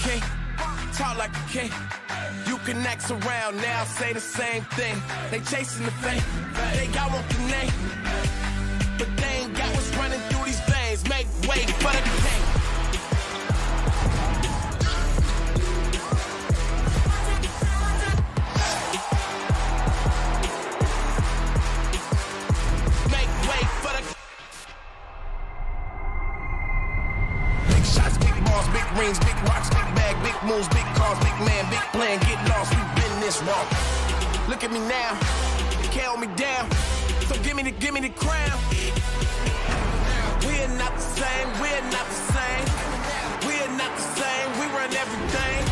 king, talk like a king. You can act around now, say the same thing. They chasing the fame, they got want the name, but they ain't got what's running through these veins. Make way for the king. Make way for the big shots, big balls, big rings, big rocks, big bag, big moves, big cars, big man, big plan, get lost, we've been this wrong. Look at me now, they can't hold me down, so give me the crown. We're not the same, we're not the same, we're not the same, we run everything.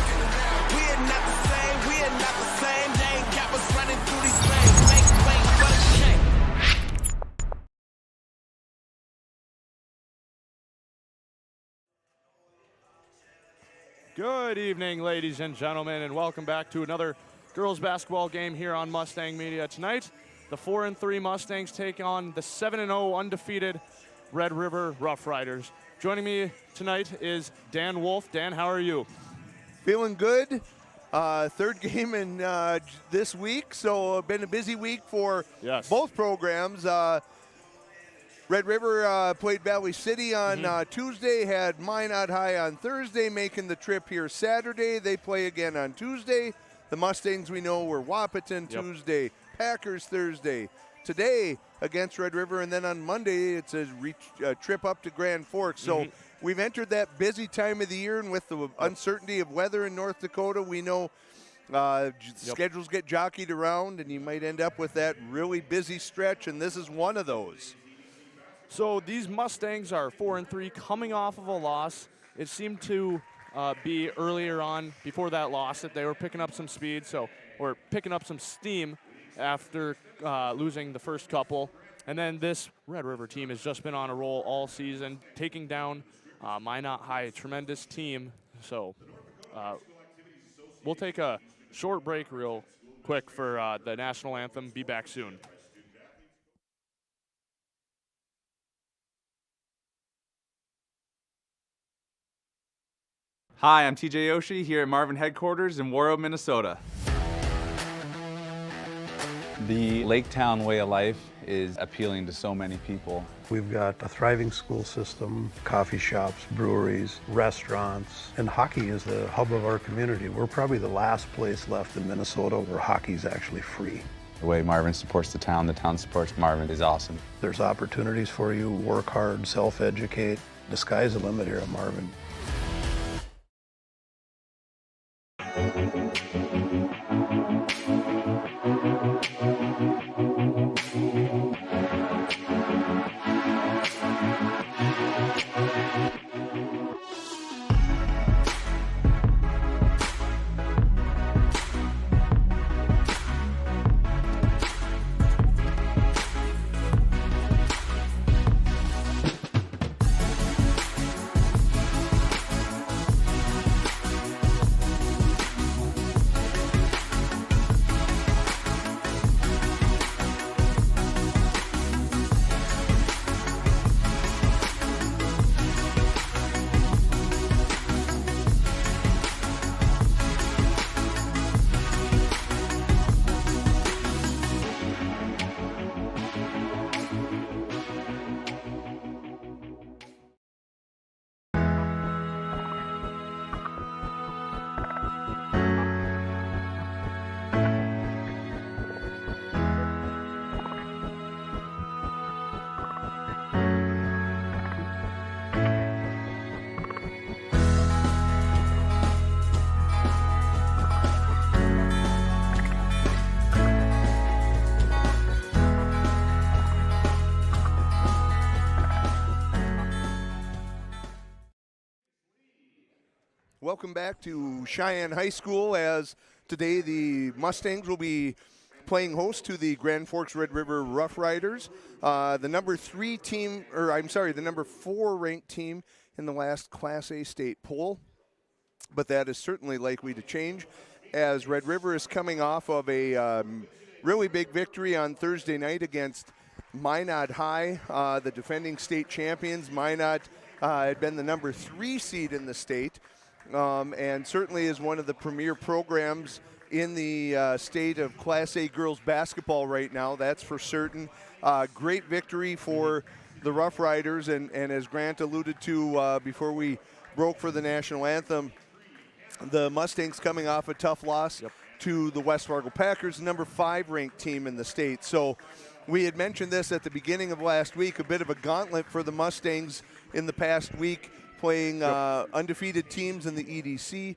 We're not the same, we're not the same, they ain't got us running through these veins. Make way for the king. Good evening, ladies and gentlemen, and welcome back to another girls basketball game here on Mustang Media. Tonight, the 4-3 Mustangs take on the 7-0 undefeated Red River Rough Riders. Joining me tonight is Dan Wolf. Dan, how are you? Feeling good. Third game in this week, so been a busy week for both programs. Red River played Valley City on Tuesday, had Minot High on Thursday, making the trip here Saturday. They play again on Tuesday. The Mustangs, we know, were Wahpeton Tuesday, Packers Thursday. Today against Red River, and then on Monday it's a trip up to Grand Forks. So we've entered that busy time of the year, and with the uncertainty of weather in North Dakota, we know schedules get jockeyed around, and you might end up with that really busy stretch, and this is one of those. So these Mustangs are 4-3, coming off of a loss. It seemed to be earlier on, before that loss, that they were picking up some speed, or picking up some steam after losing the first couple. And then this Red River team has just been on a roll all season, taking down Minot High, a tremendous team. So we'll take a short break real quick for the national anthem. Be back soon. Hi, I'm TJ Yoshi here at Marvin headquarters in Warroad, Minnesota. The Lake Town way of life is appealing to so many people. We've got a thriving school system, coffee shops, breweries, restaurants, and hockey is the hub of our community. We're probably the last place left in Minnesota where hockey is actually free. The way Marvin supports the town supports Marvin is awesome. There's opportunities for you, work hard, self-educate. The sky's the limit here at Marvin. Welcome back to Cheyenne High School, as today the Mustangs will be playing host to the Grand Forks Red River Rough Riders. The number 4 ranked team in the last Class A state poll, but that is certainly likely to change as Red River is coming off of a really big victory on Thursday night against Minot High, the defending state champions. Minot had been the number 3 seed in the state, and certainly is one of the premier programs in the state of Class A girls basketball right now. That's for certain. Great victory for the Rough Riders, and as Grant alluded to before we broke for the national anthem, the Mustangs coming off a tough loss to the West Fargo Packers, number 5 ranked team in the state. So we had mentioned this at the beginning of last week, a bit of a gauntlet for the Mustangs in the past week, playing undefeated teams in the EDC.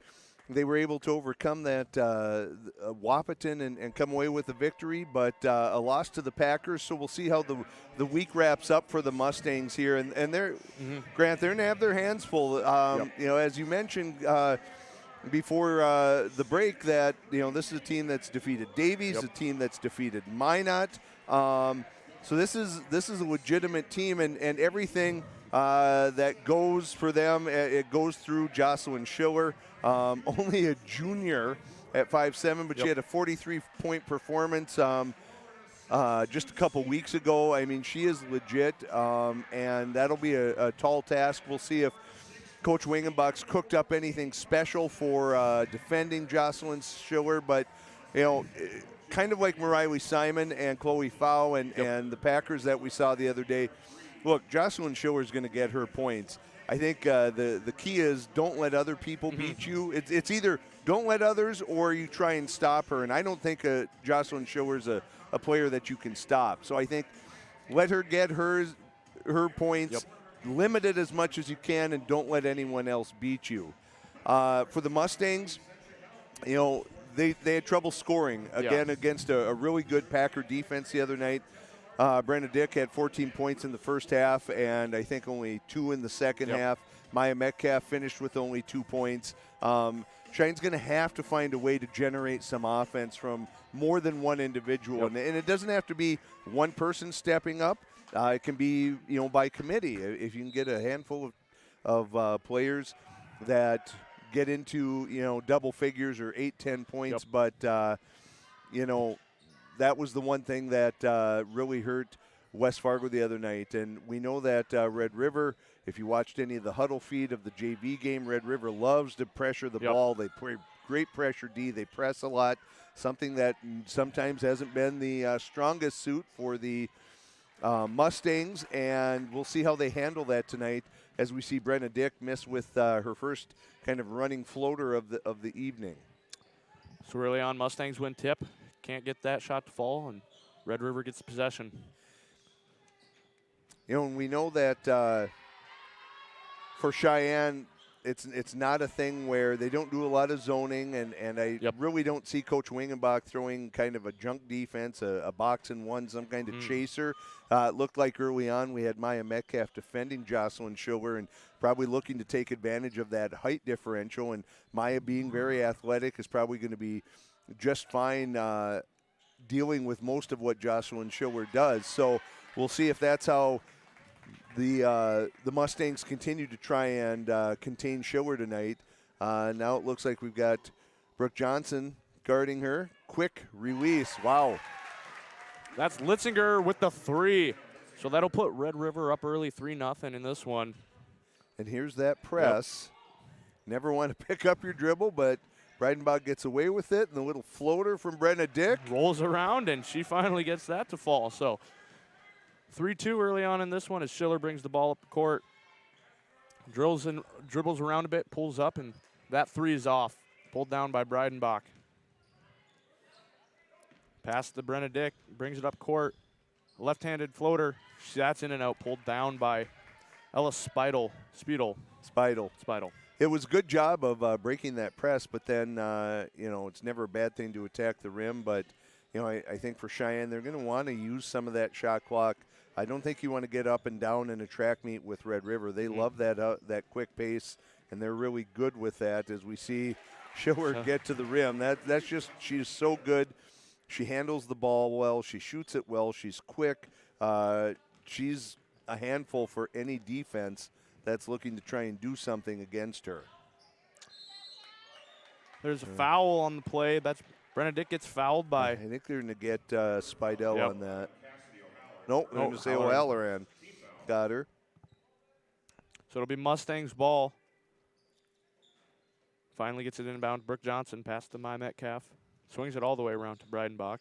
They were able to overcome that Wahpeton and come away with a victory, but a loss to the Packers. So we'll see how the week wraps up for the Mustangs here. And they're, Grant, they're going to have their hands full. You know, as you mentioned before the break, that, you know, this is a team that's defeated Davies, a team that's defeated Minot. So this is a legitimate team, and everything that goes for them, it goes through Jocelyn Schiller. Only a junior at 5'7", but she had a 43-point performance just a couple weeks ago. I mean, she is legit, and that'll be a tall task. We'll see if Coach Wingenbach's cooked up anything special for defending Jocelyn Schiller, but, you know, kind of like Mariley Simon and Chloe Fow and the Packers that we saw the other day. Look, Jocelyn Schiller is going to get her points. I think the key is don't let other people beat you. It's either don't let others or you try and stop her. And I don't think Jocelyn Schiller is a player that you can stop. So I think let her get her points, limit it as much as you can, and don't let anyone else beat you. For the Mustangs, you know, they had trouble scoring again against a really good Packer defense the other night. Brenna Dick had 14 points in the first half, and I think only 2 in the second half. Maya Metcalf finished with only 2 points. Cheyenne's going to have to find a way to generate some offense from more than one individual, and it doesn't have to be one person stepping up. It can be, you know, by committee. If you can get a handful of players that get into, you know, double figures or 8-10 points, but you know, that was the one thing that really hurt West Fargo the other night. And we know that Red River, if you watched any of the huddle feed of the JV game, Red River loves to pressure the ball. They play great pressure D. They press a lot, something that sometimes hasn't been the strongest suit for the Mustangs. And we'll see how they handle that tonight as we see Brenna Dick miss with her first kind of running floater of the evening. So early on, Mustangs win tip. Can't get that shot to fall, and Red River gets the possession. You know, and we know that for Cheyenne, it's not a thing where they don't do a lot of zoning, and I really don't see Coach Wingenbach throwing kind of a junk defense, a box and one, some kind of chaser. It looked like early on we had Maya Metcalf defending Jocelyn Schiller and probably looking to take advantage of that height differential, and Maya being very athletic is probably going to be just fine dealing with most of what Jocelyn Schiller does. So we'll see if that's how the Mustangs continue to try and contain Schiller tonight. Now it looks like we've got Brooke Johnson guarding her. Quick release. Wow. That's Litzinger with the 3. So that'll put Red River up early 3-0 in this one. And here's that press. Never want to pick up your dribble, but Breidenbach gets away with it, and the little floater from Brenna Dick rolls around, and she finally gets that to fall. So 3-2 early on in this one as Schiller brings the ball up the court, dribbles around a bit, pulls up, and that 3 is off. Pulled down by Breidenbach. Pass to Brenna Dick, brings it up court. Left-handed floater, that's in and out, pulled down by Ella Speidel. It was a good job of breaking that press, but then, you know, it's never a bad thing to attack the rim. But, you know, I think for Cheyenne, they're going to want to use some of that shot clock. I don't think you want to get up and down in a track meet with Red River. They love that quick pace, and they're really good with that as we see Schiller get to the rim. That's just, she's so good. She handles the ball well. She shoots it well. She's quick. She's a handful for any defense that's looking to try and do something against her. There's a foul on the play. That's Brenna Dick gets fouled by. I think they're going to get Speidel on that. Nope, they're going to say O'Halloran got her. So it'll be Mustangs ball. Finally gets it inbound. Brooke Johnson past to My Metcalf. Swings it all the way around to Breidenbach.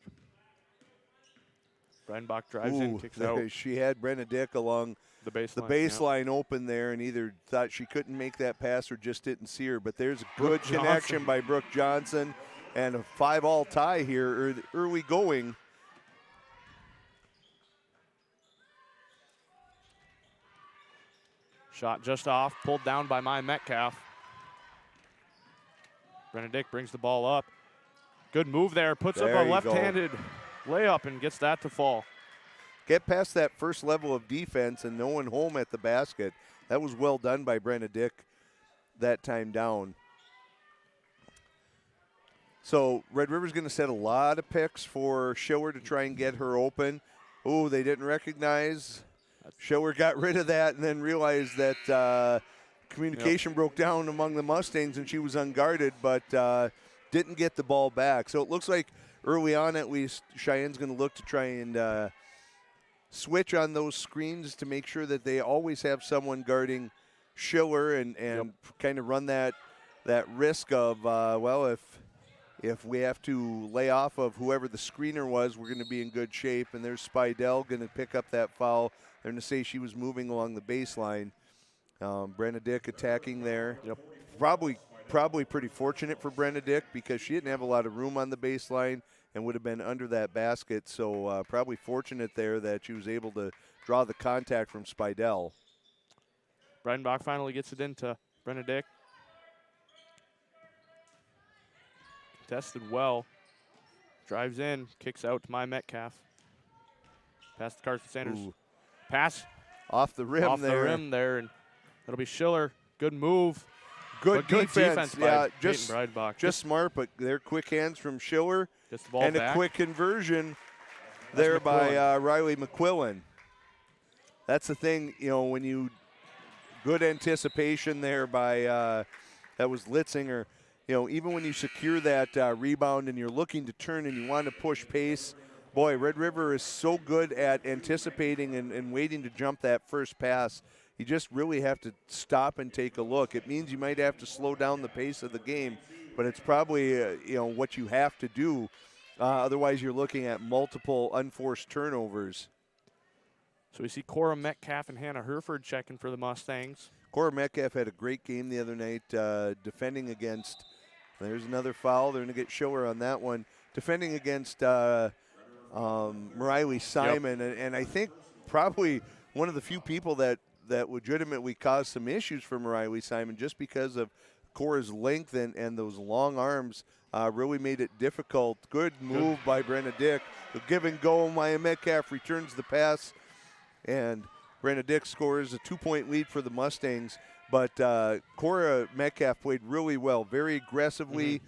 Breidenbach drives in, kicks out. She had Brenna Dick along The baseline open there, and either thought she couldn't make that pass or just didn't see her. But there's a good connection by Brooke Johnson, and a 5-all tie here, early going. Shot just off, pulled down by My Metcalf. Brenna Dick brings the ball up. Good move there, puts up a left-handed layup and gets that to fall. Get past that first level of defense and no one home at the basket. That was well done by Brenna Dick that time down. So Red River's going to set a lot of picks for Schiller to try and get her open. Oh, they didn't recognize. Schiller got rid of that and then realized that communication broke down among the Mustangs and she was unguarded, but didn't get the ball back. So it looks like early on at least Cheyenne's going to look to try and switch on those screens to make sure that they always have someone guarding Schiller and kind of run that risk of, well, if we have to lay off of whoever the screener was, we're going to be in good shape. And there's Spidell going to pick up that foul. They're going to say she was moving along the baseline. Brenna Dick attacking there. Yep. Probably pretty fortunate for Brenna Dick because she didn't have a lot of room on the baseline and would have been under that basket. So probably fortunate there that she was able to draw the contact from Spidell. Breidenbach finally gets it into Brenna Dick. Contested well. Drives in, kicks out to My Metcalf. Pass to Carson Sanders. Ooh. Pass. Off the rim there. And that'll be Schiller. Good move. Good defense by just Breidenbach. Just smart, but they're quick hands from Schiller. Gets the ball and back. A quick conversion there by Riley McQuillan. That's the thing, when you good anticipation there by that was Litzinger. Even when you secure that rebound and you're looking to turn and you want to push pace, boy, Red River is so good at anticipating and waiting to jump that first pass. You just really have to stop and take a look. It means you might have to slow down the pace of the game, but it's probably what you have to do. Otherwise, you're looking at multiple unforced turnovers. So we see Cora Metcalf and Hannah Herford checking for the Mustangs. Cora Metcalf had a great game the other night defending against. There's another foul. They're going to get Schiller on that one. Defending against Mariley Simon, and I think probably one of the few people that legitimately caused some issues for Mariley Simon just because of Cora's length and those long arms really made it difficult. Good move by Brenna Dick. The give and go. Maya Metcalf returns the pass, and Brenna Dick scores a 2-point lead for the Mustangs. But Cora Metcalf played really well, very aggressively,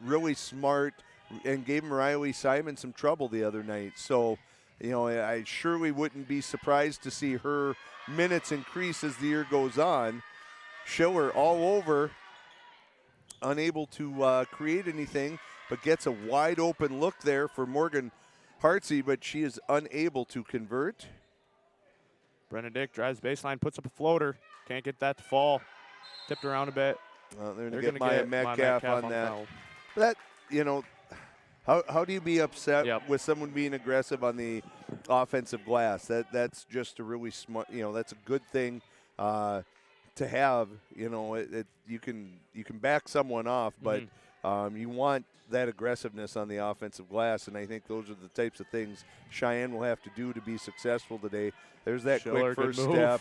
really smart, and gave Mariley Simon some trouble the other night. So, I surely wouldn't be surprised to see her minutes increase as the year goes on. Schiller all over, unable to create anything, but gets a wide open look there for Morgan Hartsey, but she is unable to convert. Brenna Dick drives baseline, puts up a floater. Can't get that to fall. Tipped around a bit. They're going to get Maya Metcalf on that. That, how do you be upset with someone being aggressive on the offensive glass? That's just a really smart, that's a good thing to have. You can back someone off, but you want that aggressiveness on the offensive glass, and I think those are the types of things Cheyenne will have to do to be successful today. There's that Schiller, quick first step,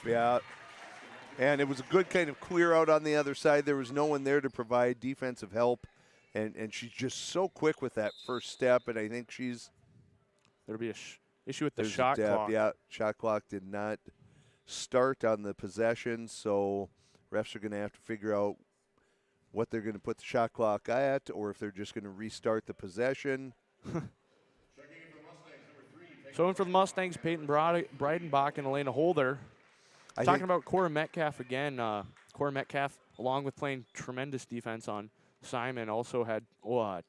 and it was a good kind of clear out on the other side. There was no one there to provide defensive help, and she's just so quick with that first step, and I think there'll be a issue with the shot clock. Yeah, shot clock did not start on the possession, so refs are going to have to figure out what they're going to put the shot clock at, or if they're just going to restart the possession. So in for the Mustangs, Peyton Breidenbach and Elena Holder. Talking about Cora Metcalf again. Cora Metcalf, along with playing tremendous defense on Simon, also had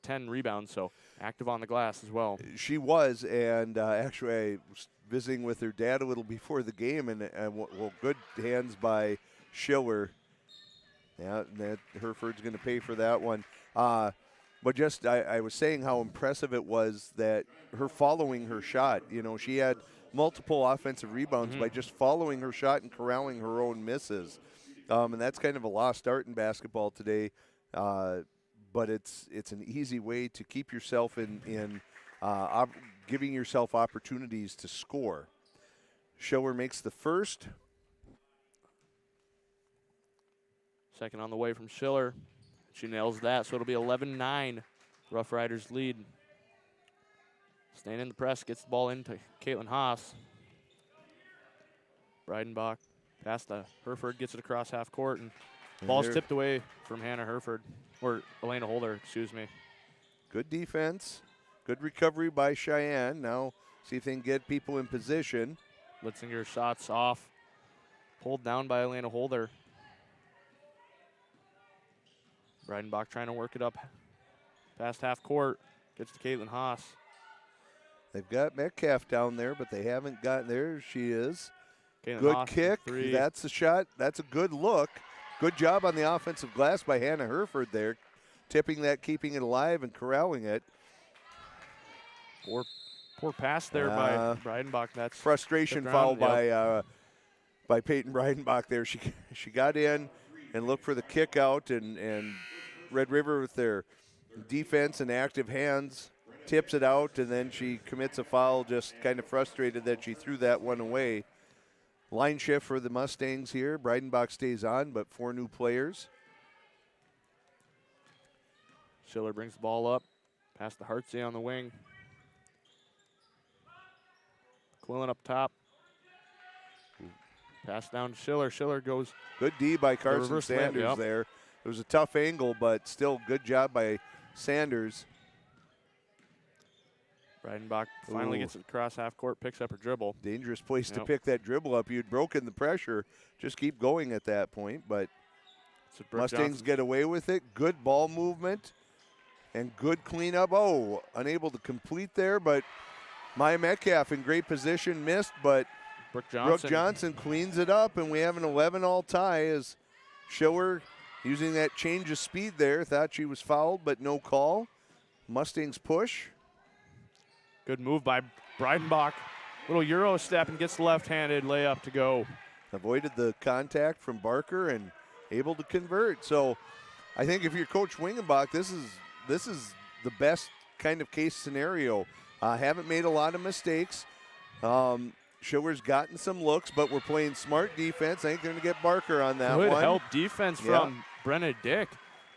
10 rebounds, so active on the glass as well. She was, and actually I was visiting with her dad a little before the game, and good hands by Schiller. Yeah, that Hereford's going to pay for that one. But just I was saying how impressive it was that her following her shot. You know, she had multiple offensive rebounds by just following her shot and corralling her own misses. And that's kind of a lost art in basketball today. But it's an easy way to keep yourself in giving yourself opportunities to score. Schiller makes the first. Second on the way from Schiller. She nails that, so it'll be 11-9. Rough Riders lead. Staying in the press, gets the ball into Caitlin Haas. Breidenbach past the Hereford, gets it across half court, and ball's tipped away from Hannah Hereford, or Elena Holder, excuse me. Good defense. Good recovery by Cheyenne. Now see if they can get people in position. Litzinger shots off. Pulled down by Elena Holder. Breidenbach trying to work it up past half court. Gets to Caitlin Haas. They've got Metcalf down there, but they haven't got there. She is. Caitlin Good Haas kick. three. That's a shot. That's a good look. Good job on the offensive glass by Hannah Hereford there. Tipping that, keeping it alive, and corralling it. Poor pass there by Breidenbach. That's frustration foul by Peyton Breidenbach there. She got in and looked for the kick out, and Red River with their defense and active hands tips it out, and then she commits a foul, just kind of frustrated that she threw that one away. Line shift for the Mustangs here. Breidenbach stays on, but 4 new players. Schiller brings the ball up past the Hartsey on the wing. Quillen up top. Pass down to Schiller. Schiller goes. Good D by Carson Sanders there. It was a tough angle, but still good job by Sanders. Breidenbach finally gets it across half court, picks up her dribble. Dangerous place to pick that dribble up. You'd broken the pressure. Just keep going at that point, but Mustangs get away with it. Good ball movement and good cleanup. Oh, unable to complete there, but Maya Metcalf in great position, missed, but Brooke Johnson cleans it up, and we have an 11-all tie as Schiller using that change of speed there. Thought she was fouled, but no call. Mustangs push. Good move by Breidenbach. Little Euro step and gets the left-handed layup to go. Avoided the contact from Barker and able to convert. So I think if you're Coach Wingenbach, this is the best kind of case scenario. Haven't made a lot of mistakes. Schiller's gotten some looks, but we're playing smart defense. I think they're going to get Barker on that one. Good help defense from Brenna Dick.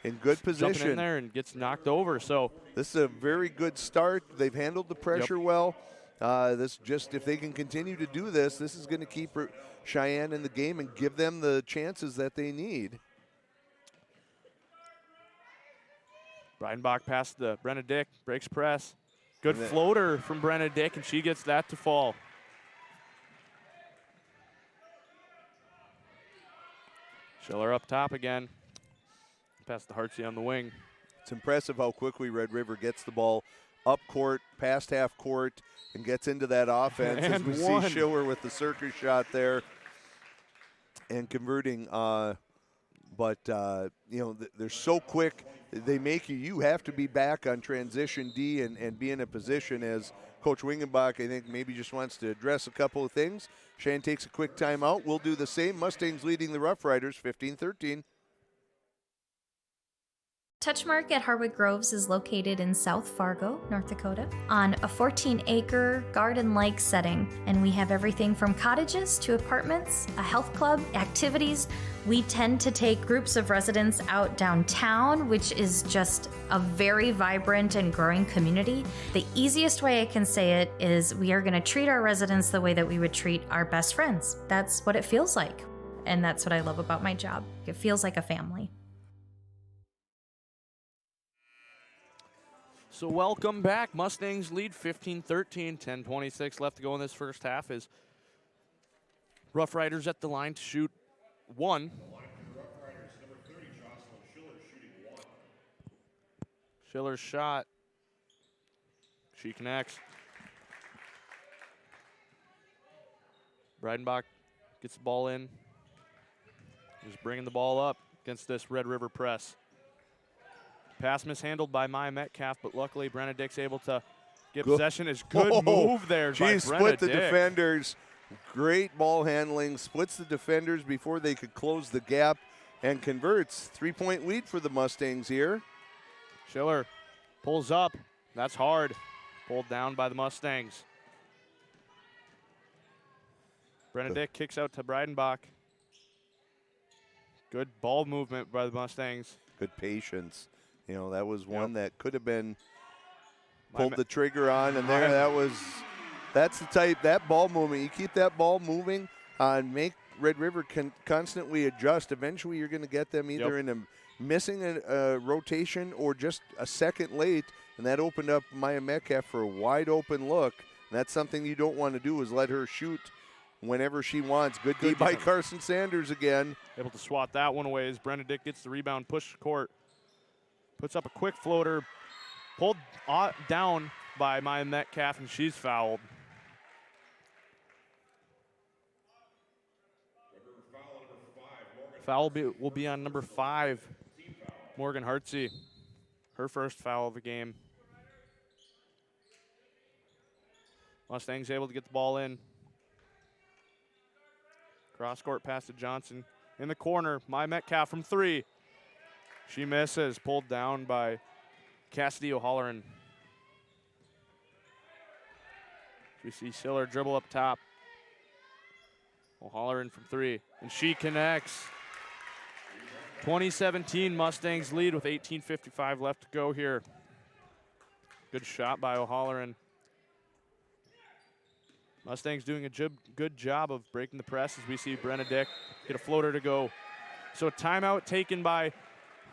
In good position. Jumping in there and gets knocked over. So this is a very good start. They've handled the pressure well. If they can continue to do this, this is going to keep Cheyenne in the game and give them the chances that they need. Breidenbach past the Brenna Dick, breaks press. Good floater from Brenna Dick, and she gets that to fall. Schiller up top again. Past the Hartsey on the wing. It's impressive how quickly Red River gets the ball up court, past half court, and gets into that offense. And as we see Schiller with the circus shot there and converting. They're so quick. They make you have to be back on transition D and be in a position as Coach Wingenbach, I think, maybe just wants to address a couple of things. Cheyenne takes a quick timeout. We'll do the same. Mustangs leading the Rough Riders 15-13. Touchmark at Harwood Groves is located in South Fargo, North Dakota, on a 14-acre garden-like setting, and we have everything from cottages to apartments, a health club, activities. We tend to take groups of residents out downtown, which is just a very vibrant and growing community. The easiest way I can say it is we are going to treat our residents the way that we would treat our best friends. That's what it feels like, and that's what I love about my job. It feels like a family. So welcome back. Mustangs lead 15-13, 10:26 left to go in this first half as Rough Riders at the line to shoot one. Schiller's shot. She connects. Breidenbach gets the ball in. Just bringing the ball up. against this Red River press. Pass mishandled by Maya Metcalf, but luckily Benedict's able to get possession. Is good move there by Benedict. Split the defenders. Great ball handling. Splits the defenders before they could close the gap and converts. 3-point lead for the Mustangs here. Schiller pulls up. That's hard. Pulled down by the Mustangs. Benedict kicks out to Breidenbach. Good ball movement by the Mustangs. Good patience. You know, that was one that could have been pulled the trigger on, and there that's the type, that ball movement. You keep that ball moving and make Red River can constantly adjust. Eventually you're going to get them either in a missing a rotation or just a second late, and that opened up Maya Metcalf for a wide open look. And that's something you don't want to do, is let her shoot whenever she wants. Good D by Carson Sanders again. Able to swat that one away as Benedict gets the rebound, push court. Puts up a quick floater, pulled down by Maya Metcalf, and she's fouled. Foul will be on number 5, Morgan Hartsey. Her first foul of the game. Mustangs able to get the ball in. Cross court pass to Johnson. In the corner, Maya Metcalf from 3. She misses, pulled down by Cassidy O'Halloran. We see Schiller dribble up top. O'Halloran from 3, and she connects. 2017 Mustangs lead with 18:55 left to go here. Good shot by O'Halloran. Mustangs doing a good job of breaking the press as we see Benedict get a floater to go. So a timeout taken by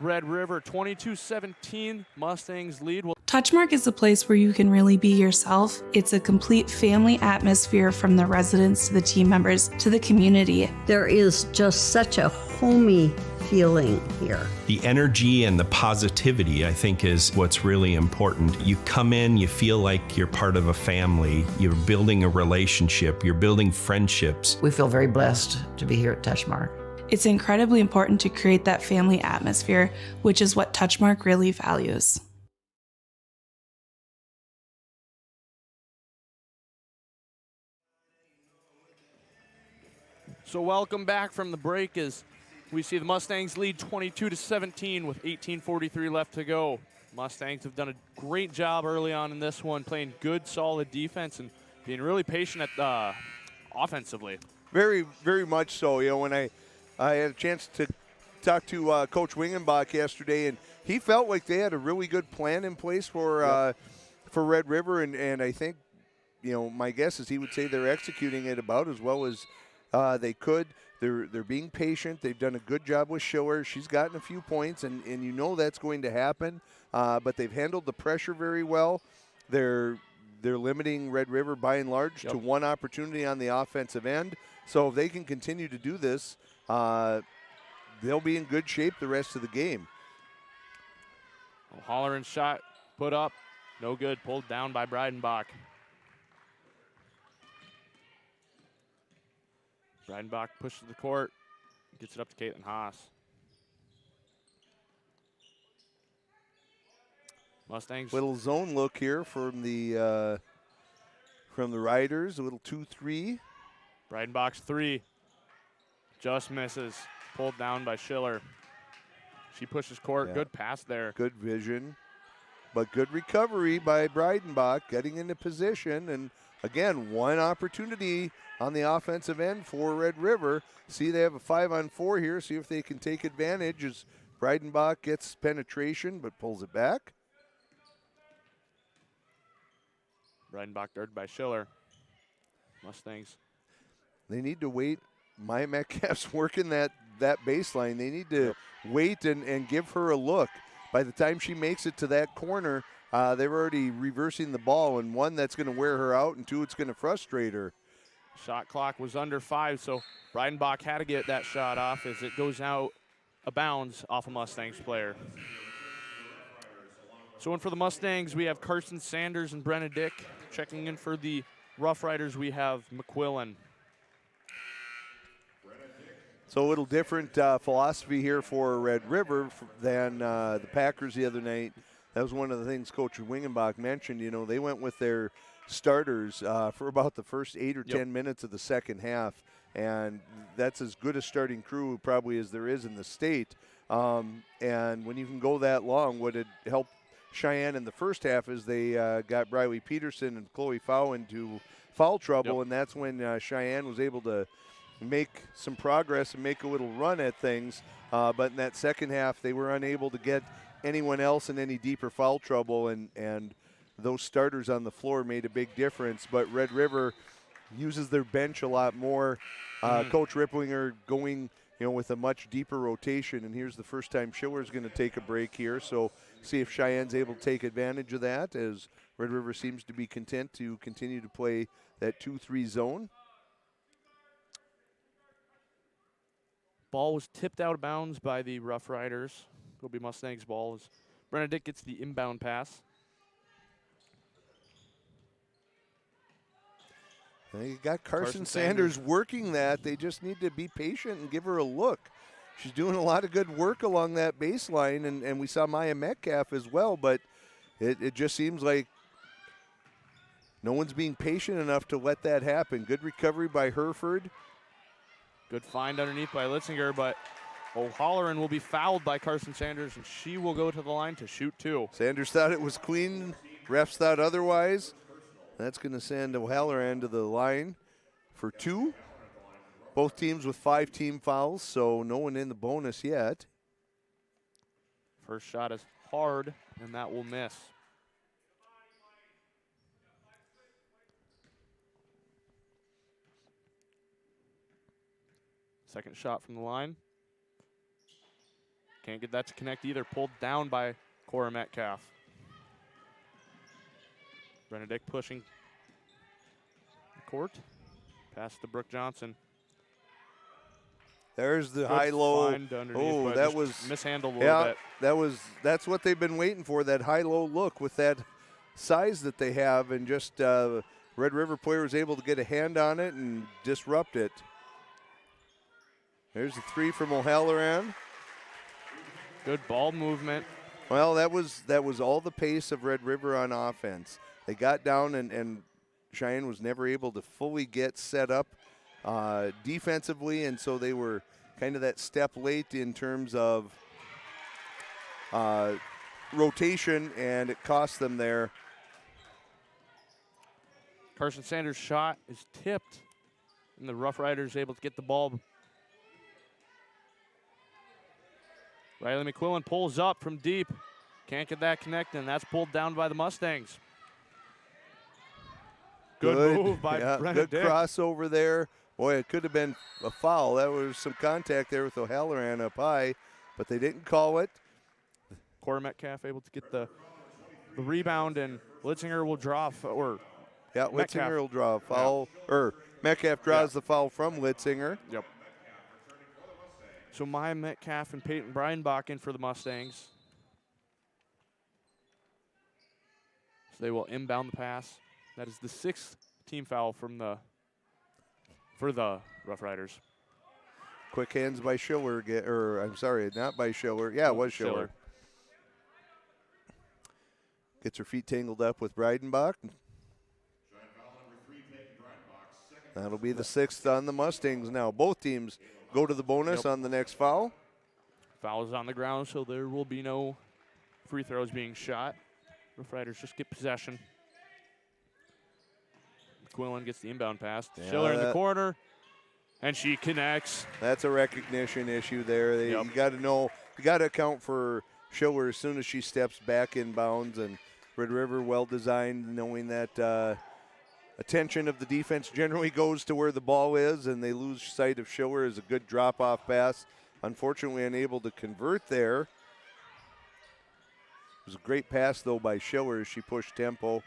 Red River. 22-17 Mustangs lead. Touchmark is a place where you can really be yourself. It's a complete family atmosphere, from the residents to the team members to the community. There is just such a homey feeling here. The energy and the positivity, I think, is what's really important. You come in, you feel like you're part of a family. You're building a relationship. You're building friendships. We feel very blessed to be here at Touchmark. It's incredibly important to create that family atmosphere, which is what Touchmark really values. So welcome back from the break as we see the Mustangs lead 22-17 with 18:43 left to go. Mustangs have done a great job early on in this one, playing good, solid defense and being really patient at offensively. Very, very much so. You know, when I had a chance to talk to Coach Wingenbach yesterday, and he felt like they had a really good plan in place for Red River, and I think, you know, my guess is he would say they're executing it about as well as they could. They're being patient. They've done a good job with Schiller. She's gotten a few points, and you know that's going to happen. But they've handled the pressure very well. They're limiting Red River by and large to one opportunity on the offensive end. So if they can continue to do this, they'll be in good shape the rest of the game. O'Halloran's shot put up, no good, pulled down by Breidenbach. Breidenbach pushes the court, gets it up to Caitlin Haas. Mustangs. Little zone look here from the Riders, a little 2-3. Breidenbach's 3 just misses, pulled down by Schiller. She pushes court, good pass there. Good vision, but good recovery by Breidenbach, getting into position, and again, one opportunity on the offensive end for Red River. See, they have a 5-on-4 here. See if they can take advantage as Breidenbach gets penetration but pulls it back. Breidenbach guarded by Schiller. Mustangs. They need to wait. Maya Metcalf's working that baseline. They need to wait and give her a look. By the time she makes it to that corner, they're already reversing the ball, and one, that's going to wear her out, and two, it's going to frustrate her. Shot clock was under 5, so Breidenbach had to get that shot off as it goes out of bounds off a Mustangs player. So in for the Mustangs, we have Carson Sanders and Benedict. Checking in for the Rough Riders, we have McQuillan. So a little different philosophy here for Red River than the Packers the other night. That was one of the things Coach Wingenbach mentioned. You know, they went with their starters for about the first 8 or 10 minutes of the second half, and that's as good a starting crew probably as there is in the state. And when you can go that long, what had helped Cheyenne in the first half is they got Briley Peterson and Chloe Fow into foul trouble, and that's when Cheyenne was able to make some progress and make a little run at things. But in that second half, they were unable to get anyone else in any deeper foul trouble, and those starters on the floor made a big difference. But Red River uses their bench a lot more. Coach Ripplinger going, you know, with a much deeper rotation, and here's the first time Schiller's going to take a break here. So see if Cheyenne's able to take advantage of that, as Red River seems to be content to continue to play that 2-3 zone. Ball was tipped out of bounds by the Rough Riders. It'll be Mustangs ball as Benedict gets the inbound pass. They got Carson Sanders working that. They just need to be patient and give her a look. She's doing a lot of good work along that baseline, and we saw Maya Metcalf as well, but it just seems like no one's being patient enough to let that happen. Good recovery by Hereford. Good find underneath by Litzinger, but O'Halloran will be fouled by Carson Sanders, and she will go to the line to shoot 2. Sanders thought it was clean. Refs thought otherwise. That's going to send O'Halloran to the line for 2. Both teams with 5 team fouls, so no one in the bonus yet. First shot is hard, and that will miss. Second shot from the line. Can't get that to connect either. Pulled down by Cora Metcalf. Benedict pushing the court. Pass to Brooke Johnson. There's the high-low. Oh, that was mishandled a little bit. That's what they've been waiting for, that high-low look with that size that they have, and just Red River player was able to get a hand on it and disrupt it. There's a 3 from O'Halloran. Good ball movement. Well, that was all the pace of Red River on offense. They got down, and Cheyenne was never able to fully get set up defensively, and so they were kind of that step late in terms of rotation, and it cost them there. Carson Sanders' shot is tipped, and the Rough Riders able to get the ball. Riley McQuillan pulls up from deep. Can't get that connected, and that's pulled down by the Mustangs. Good move by Benedict. Good crossover there. Boy, it could have been a foul. That was some contact there with O'Halloran up high, but they didn't call it. Cora Metcalf able to get the rebound, and Litzinger will draw, Litzinger will draw a foul, or Metcalf draws the foul from Litzinger. Yep. So Maya Metcalf and Peyton Breinbach in for the Mustangs. So they will inbound the pass. That is the 6th team foul for the Rough Riders. Quick hands by Schiller, or I'm sorry, not by Schiller. Yeah, it was Schiller. Gets her feet tangled up with Breidenbach. That'll be the 6th on the Mustangs now. Both teams go to the bonus on the next foul. Foul is on the ground, so there will be no free throws being shot. Rough Riders just get possession. McQuillan gets the inbound pass. Schiller in the corner, and she connects. That's a recognition issue there. You got to know, you got to account for Schiller as soon as she steps back in bounds, and Red River well designed, knowing that attention of the defense generally goes to where the ball is, and they lose sight of Schiller as a good drop-off pass. Unfortunately, unable to convert there. It was a great pass, though, by Schiller as she pushed tempo.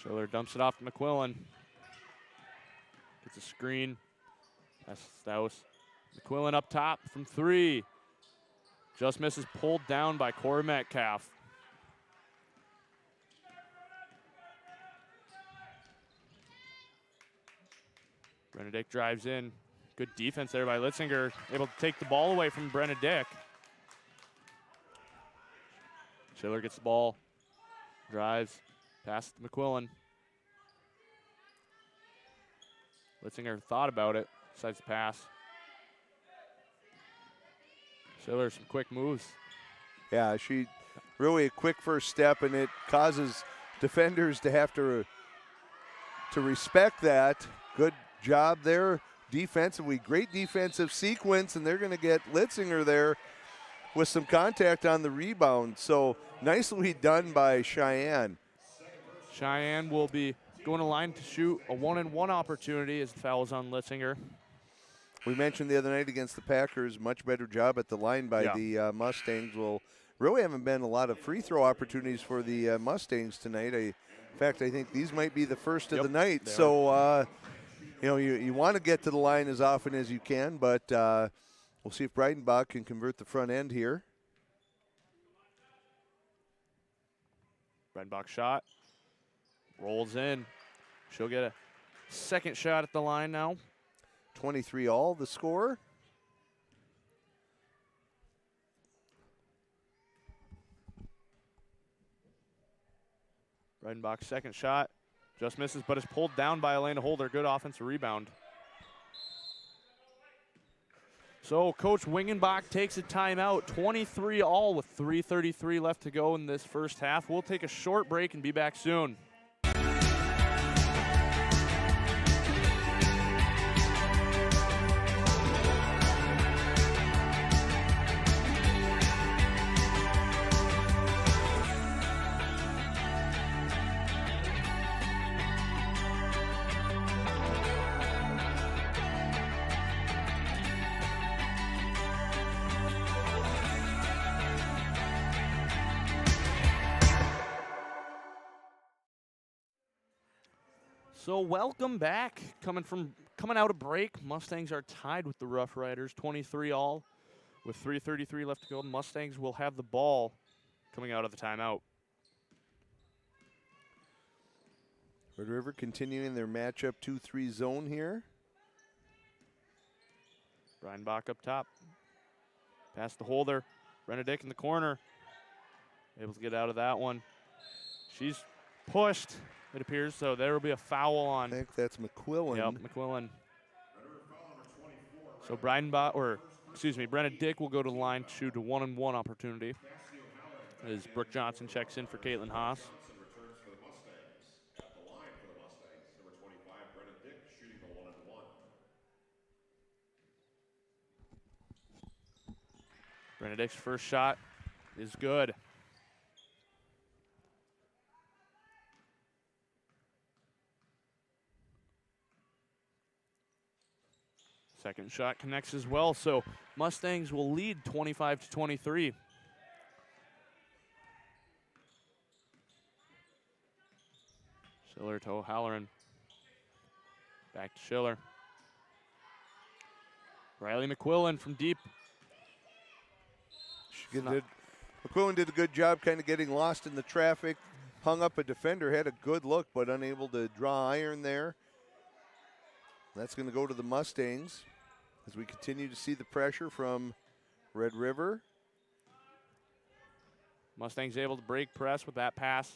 Schiller dumps it off to McQuillan. Gets a screen. That's Staus. McQuillan up top from 3. Just misses, pulled down by Cora Metcalf. Benedict drives in. Good defense there by Litzinger, able to take the ball away from Brenna Dick. Schiller gets the ball, drives, passes to McQuillan. Litzinger thought about it, decides to pass. Schiller, some quick moves. Yeah, she really a quick first step, and it causes defenders to have to respect that. Good job there defensively. Great defensive sequence, and they're going to get Litzinger there with some contact on the rebound. So nicely done by Cheyenne. Cheyenne will be going to line to shoot a 1-and-1 opportunity as the foul is on Litzinger. We mentioned the other night against the Packers, much better job at the line by the Mustangs. Well, really haven't been a lot of free throw opportunities for the Mustangs tonight. In fact, I think these might be the first of the night. So, you want to get to the line as often as you can, but we'll see if Breidenbach can convert the front end here. Breidenbach shot, rolls in. She'll get a second shot at the line now. 23 all, the score. Breidenbach's second shot just misses, but is pulled down by Elena Holder. Good offensive rebound. So Coach Wingenbach takes a timeout, 23 all with 3:33 left to go in this first half. We'll take a short break and be back soon. So welcome back. Coming out of break, Mustangs are tied with the Rough Riders, 23 all, with 3:33 left to go. Mustangs will have the ball coming out of the timeout. Red River continuing their matchup 2-3 zone here. Breidenbach up top. Pass to Holder. Benedict in the corner. Able to get out of that one. She's pushed, it appears, so there will be a foul on. I think that's McQuillan. Yep, McQuillan. So Brenna Dick will go to the line to shoot a 1-and-1 opportunity as Brooke Johnson checks in for Caitlin Haas. Brenna Dick's first shot is good. Second shot connects as well, so Mustangs will lead 25-23. Schiller to O'Halloran. Back to Schiller. Riley McQuillan from deep. McQuillan did a good job kind of getting lost in the traffic. Hung up a defender, had a good look, but unable to draw iron there. That's going to go to the Mustangs as we continue to see the pressure from Red River. Mustangs able to break press with that pass.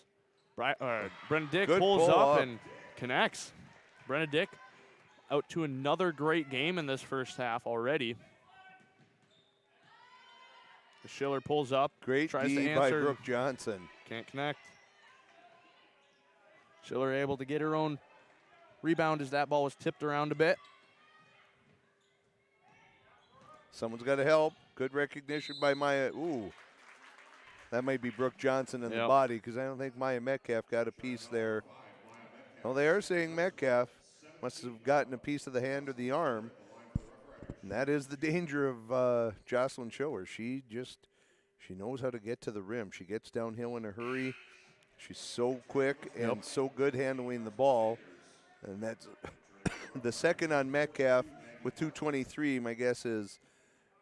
Brenna Dick Good pulls pull up up and connects. Brenna Dick out to another great game in this first half already. Schiller pulls up. Great tries D to answer. by Brooke Johnson. Can't connect. Schiller able to get her own rebound as that ball was tipped around a bit. Someone's got to help. Good recognition by Maya. Ooh, that might be Brooke Johnson in the body because I don't think Maya Metcalf got a piece there. Well, they are saying Metcalf must have gotten a piece of the hand or the arm. And that is the danger of Jocelyn Schiller. She knows how to get to the rim. She gets downhill in a hurry. She's so quick and so good handling the ball. And that's the second on Metcalf with 2:23. My guess is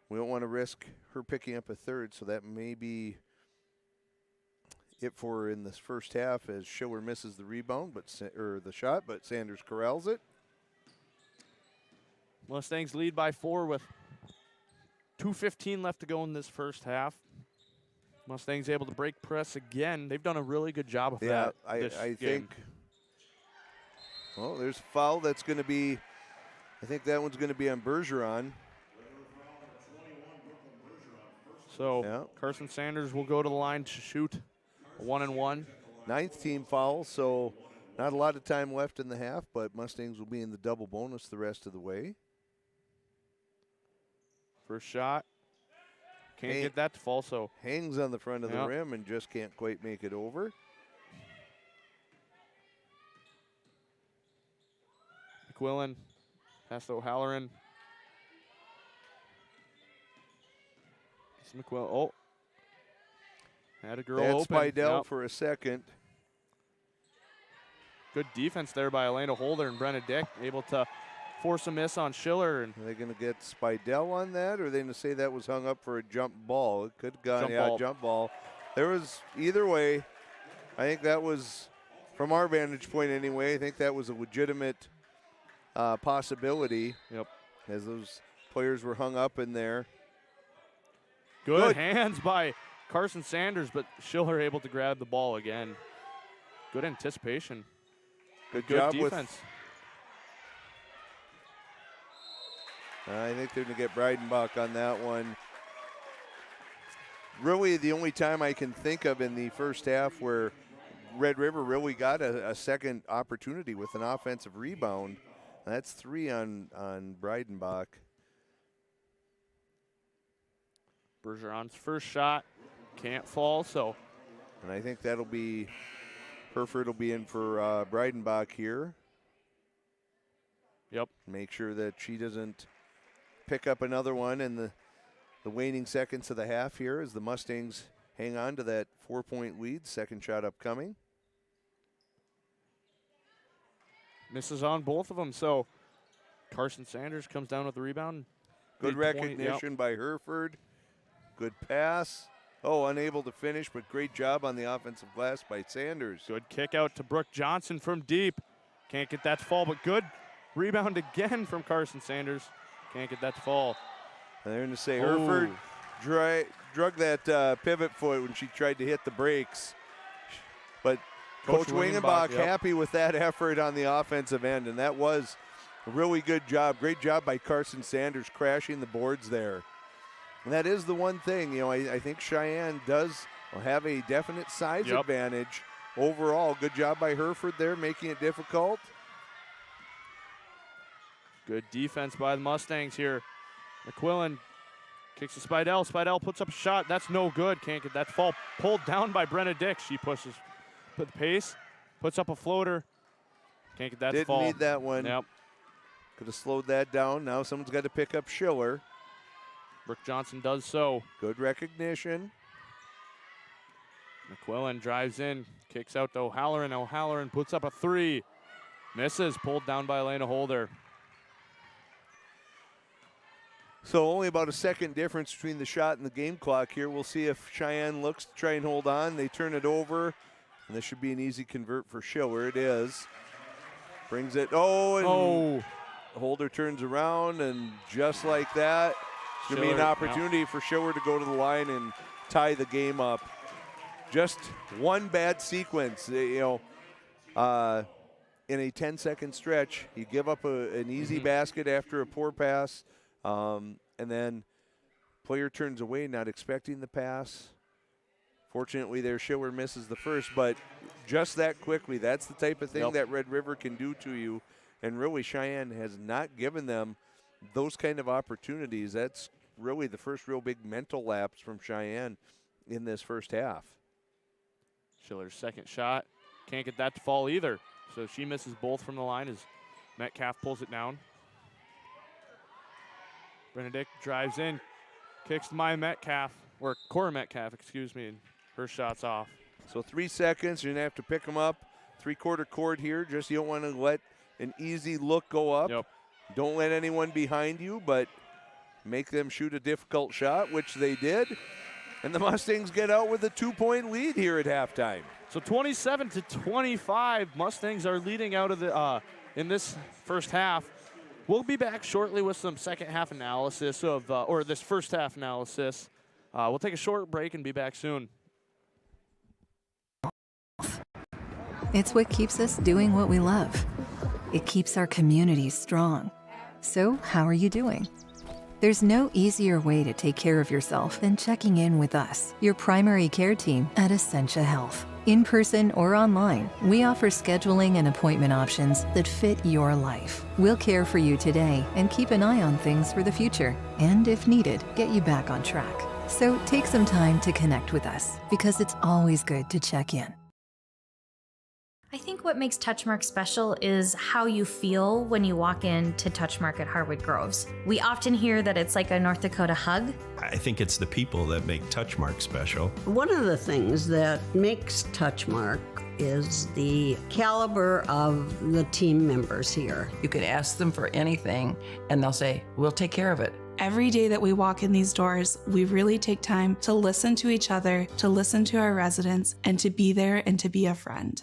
we don't want to risk her picking up a third, so that may be it for her in this first half as Schiller misses the rebound, or the shot, but Sanders corrals it. Mustangs lead by 4 with 2:15 left to go in this first half. Mustangs able to break press again. They've done a really good job of that. I think. Well, there's a foul that's going to be. I think that one's going to be on Bergeron. So Carson Sanders will go to the line to shoot a 1-and-1. 9th team foul, so not a lot of time left in the half, but Mustangs will be in the double bonus the rest of the way. First shot. Can't get that to fall, so. Hangs on the front of the rim and just can't quite make it over. McQuillan pass to O'Halloran. It's McQuillan. Oh. Had a girl open. Spidell for a second. Good defense there by Elena Holder and Brenna Dick, able to force a miss on Schiller. And are they going to get Spidell on that, or are they going to say that was hung up for a jump ball? It could have gone, jump ball. There was, either way, I think that was, from our vantage point anyway, I think that was a legitimate possibility. Yep. As those players were hung up in there. Good hands by Carson Sanders, but Schiller able to grab the ball again. Good anticipation. Good job with, defense. I think they're going to get Breidenbach on that one. Really, the only time I can think of in the first half where Red River really got a second opportunity with an offensive rebound. That's 3 on Breidenbach. Bergeron's first shot can't fall, so. And I think that'll be, Herford will be in for Breidenbach here. Yep. Make sure that she doesn't pick up another one in the waning seconds of the half here as the Mustangs hang on to that 4-point lead. Second shot upcoming. Misses on both of them, so Carson Sanders comes down with the rebound. Good recognition by Herford. Good pass. Oh, unable to finish, but great job on the offensive glass by Sanders. Good kick out to Brooke Johnson from deep. Can't get that to fall, but good rebound again from Carson Sanders. Can't get that to fall. And they're going to say Herford drug that pivot foot when she tried to hit the brakes. But Coach Wingenbach happy with that effort on the offensive end, and that was a really good job. Great job by Carson Sanders crashing the boards there. And that is the one thing, I think Cheyenne does have a definite size advantage overall. Good job by Herford there, making it difficult. Good defense by the Mustangs here. McQuillan kicks to Spidell. Spidell puts up a shot. That's no good. Can't get that to fall. Pulled down by Brenna Dick. She pushes with the pace, puts up a floater. Can't get that to fall. Didn't need that one. Yep. Could have slowed that down. Now someone's got to pick up Schiller. Brooke Johnson does so. Good recognition. McQuillan drives in, kicks out to O'Halloran. O'Halloran puts up a 3. Misses, pulled down by Elena Holder. So only about a second difference between the shot and the game clock here. We'll see if Cheyenne looks to try and hold on. They turn it over, and this should be an easy convert for Schiller. It is. Brings it, Holder turns around, and just like that, it's going to be an opportunity for Schiller to go to the line and tie the game up. Just one bad sequence, in a 10-second stretch. You give up an easy basket after a poor pass, and then player turns away, not expecting the pass. Fortunately, there Schiller misses the first, but just that quickly, that's the type of thing that Red River can do to you. And really, Cheyenne has not given them those kind of opportunities. That's really the first real big mental lapse from Cheyenne in this first half. Schiller's second shot. Can't get that to fall either. So she misses both from the line as Metcalf pulls it down. Benedict drives in, kicks to Maya Metcalf, or Cora Metcalf, excuse me, and her shot's off. So 3 seconds, you're going to have to pick them up. 3/4 court here, just you don't want to let an easy look go up. Yep. Don't let anyone behind you, but make them shoot a difficult shot, which they did. And the Mustangs get out with a 2-point lead here at halftime. So 27-25, Mustangs are leading out of the in this first half. We'll be back shortly with some second half analysis of, or this first half analysis. We'll take a short break and be back soon. It's what keeps us doing what we love. It keeps our communities strong. So, how are you doing? There's no easier way to take care of yourself than checking in with us, your primary care team at Essentia Health. In person or online, we offer scheduling and appointment options that fit your life. We'll care for you today and keep an eye on things for the future. And if needed, get you back on track. So take some time to connect with us, because it's always good to check in. I think what makes Touchmark special is how you feel when you walk into Touchmark at Harwood Groves. We often hear that it's like a North Dakota hug. I think it's the people that make Touchmark special. One of the things that makes Touchmark is the caliber of the team members here. You could ask them for anything, and they'll say, we'll take care of it. Every day that we walk in these doors, we really take time to listen to each other, to listen to our residents, and to be there and to be a friend.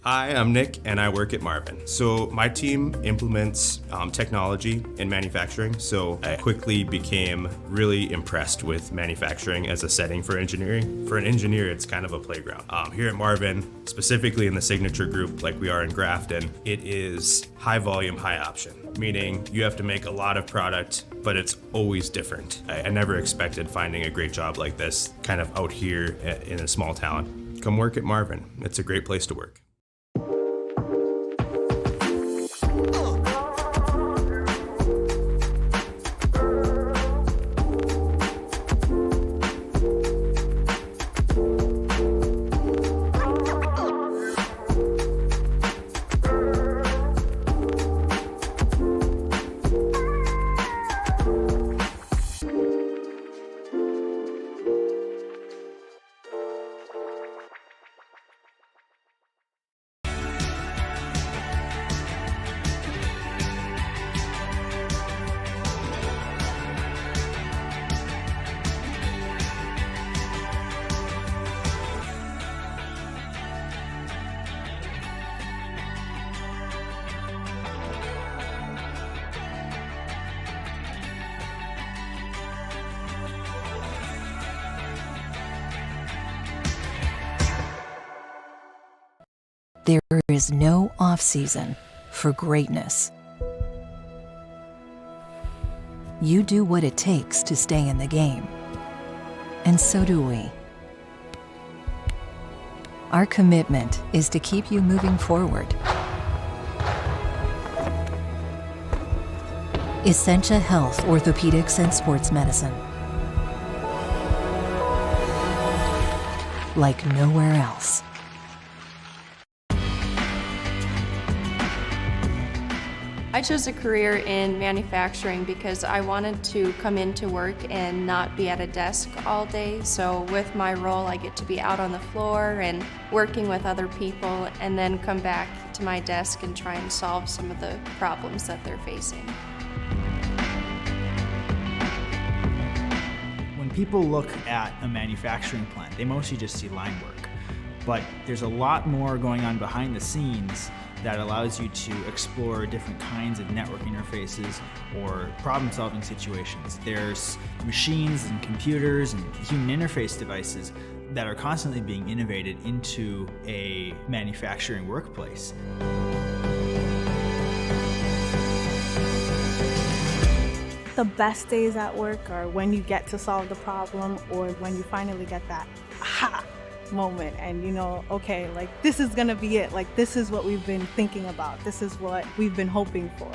Hi, I'm Nick, and I work at Marvin. So my team implements technology in manufacturing, so I quickly became really impressed with manufacturing as a setting for engineering. For an engineer, it's kind of a playground. Here at Marvin, specifically in the signature group like we are in Grafton, it is high volume, high option, meaning you have to make a lot of product, but it's always different. I never expected finding a great job like this kind of out here in a small town. Come work at Marvin. It's a great place to work. There is no off-season for greatness. You do what it takes to stay in the game. And so do we. Our commitment is to keep you moving forward. Essentia Health, Orthopedics and Sports Medicine. Like nowhere else. I chose a career in manufacturing because I wanted to come into work and not be at a desk all day. So with my role, I get to be out on the floor and working with other people, and then come back to my desk and try and solve some of the problems that they're facing. When people look at a manufacturing plant, they mostly just see line work. but there's a lot more going on behind the scenes that allows you to explore different kinds of network interfaces or problem-solving situations. There's machines and computers and human interface devices that are constantly being innovated into a manufacturing workplace. The best days at work are when you get to solve the problem or when you finally get that aha moment and you know, okay, like this is gonna be it. Like this is what we've been thinking about. This is what we've been hoping for.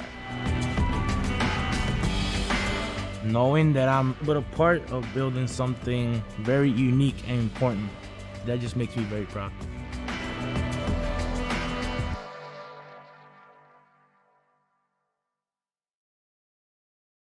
Knowing that I'm a part of building something very unique and important, that just makes me very proud.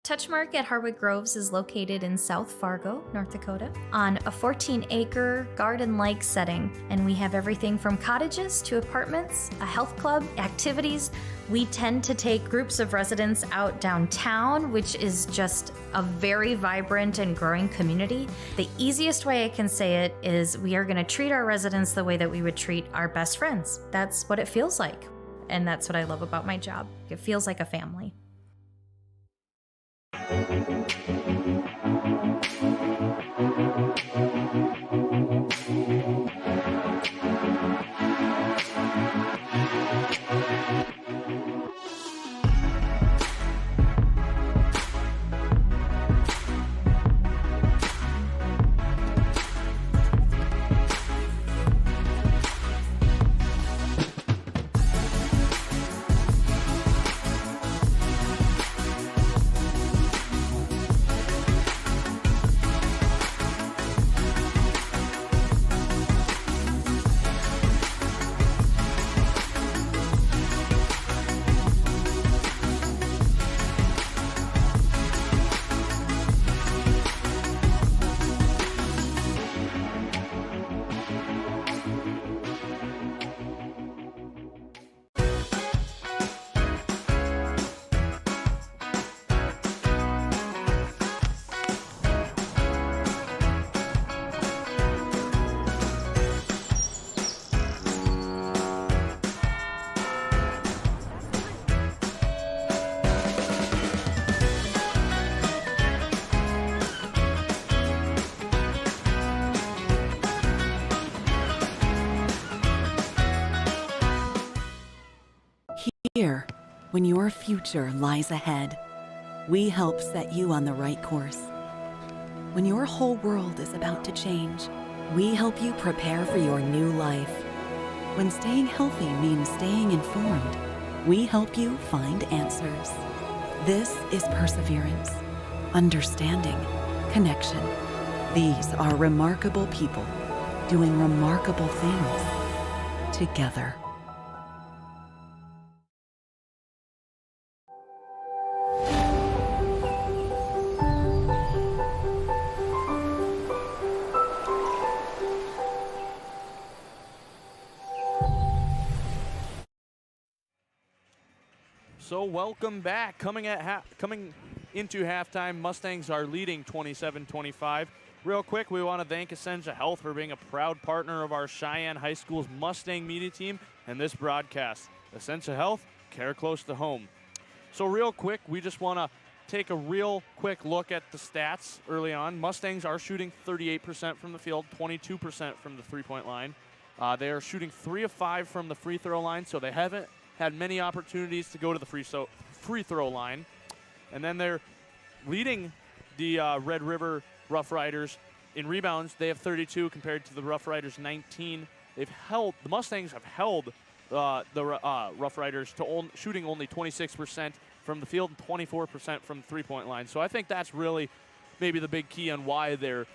Touchmark at Harwood Groves is located in South Fargo, North Dakota, on a 14-acre garden-like setting, and we have everything from cottages to apartments, a health club, activities. We tend to take groups of residents out downtown, which is just a very vibrant and growing community. The easiest way I can say it is we are going to treat our residents the way that we would treat our best friends. That's what it feels like, and that's what I love about my job. It feels like a family. Here, when your future lies ahead, we help set you on the right course. When your whole world is about to change, we help you prepare for your new life. When staying healthy means staying informed, we help you find answers. This is perseverance, understanding, connection. These are remarkable people doing remarkable things together. So welcome back. Coming into halftime, Mustangs are leading 27-25. Real quick, we want to thank Essentia Health for being a proud partner of our Cheyenne High School's Mustang media team and this broadcast. Essentia Health, care close to home. So real quick, we just want to take a real quick look at the stats early on. Mustangs are shooting 38% from the field, 22% from the three-point line. They are shooting 3 of 5 from the free throw line, so they haven't had many opportunities to go to the free throw line. And then they're leading the Red River Rough Riders in rebounds. They have 32 compared to the Rough Riders 19. The Mustangs have held the Rough Riders to shooting only 26% from the field and 24% from the three-point line. So I think that's really maybe the big key on why they're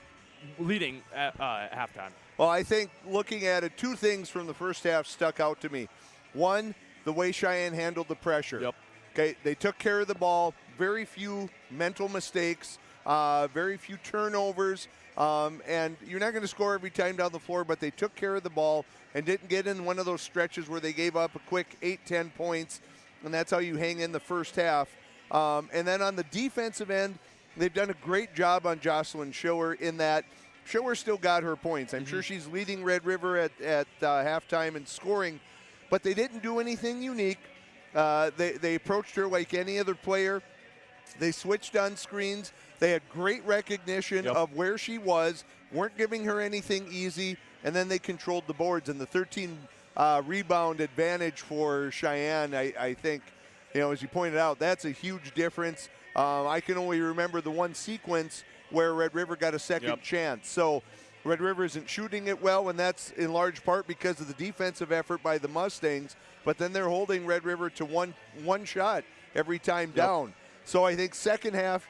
leading at halftime. Well, I think looking at it, two things from the first half stuck out to me. One, the way Cheyenne handled the pressure. Yep. Okay, they took care of the ball, very few mental mistakes, very few turnovers, and you're not going to score every time down the floor, but they took care of the ball and didn't get in one of those stretches where they gave up a quick 8-10 points, and that's how you hang in the first half. And then on the defensive end, they've done a great job on Jocelyn Schiller in that Schiller still got her points. I'm sure she's leading Red River at halftime in scoring, but they didn't do anything unique. They approached her like any other player. They switched on screens. They had great recognition of where she was, weren't giving her anything easy, and then they controlled the boards. And the 13 rebound advantage for Cheyenne, I think, as you pointed out, that's a huge difference. I can only remember the one sequence where Red River got a second chance. So Red River isn't shooting it well, and that's in large part because of the defensive effort by the Mustangs. But then they're holding Red River to one shot every time down. So I think second half,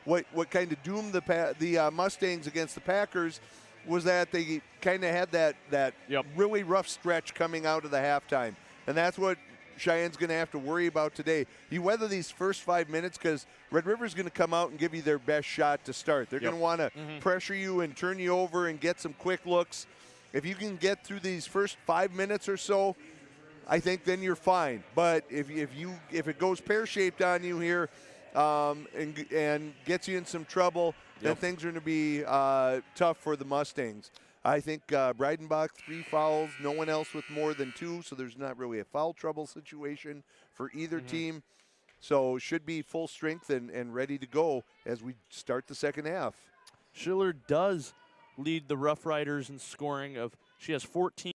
what kind of doomed the Mustangs against the Packers was that they kind of had that really rough stretch coming out of the halftime. And that's what Cheyenne's going to have to worry about today. You weather these first 5 minutes because Red River's going to come out and give you their best shot to start. They're going to want to pressure you and turn you over and get some quick looks. If you can get through these first 5 minutes or so, I think then you're fine. But if it goes pear-shaped on you here and gets you in some trouble, then things are going to be tough for the Mustangs. I think Breidenbach, 3 fouls, no one else with more than 2, so there's not really a foul trouble situation for either team. So should be full strength and ready to go as we start the second half. Schiller does lead the Rough Riders in scoring she has 14.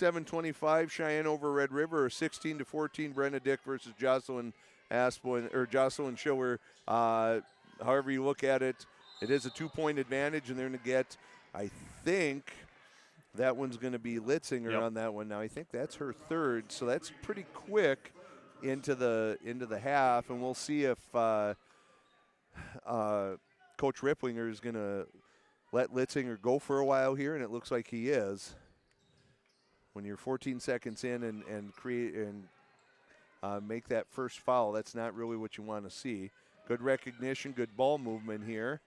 $7.25 Cheyenne over Red River, or 16-14 Brenna versus Jocelyn Schiller. However you look at it, it is a 2-point advantage, and they're going to get, I think, that one's going to be Litzinger on that one. Now I think that's her third, so that's pretty quick into the half, and we'll see if Coach Ripplinger is going to let Litzinger go for a while here, and it looks like he is. When you're 14 seconds in and create and make that first foul, that's not really what you want to see. Good recognition, good ball movement here.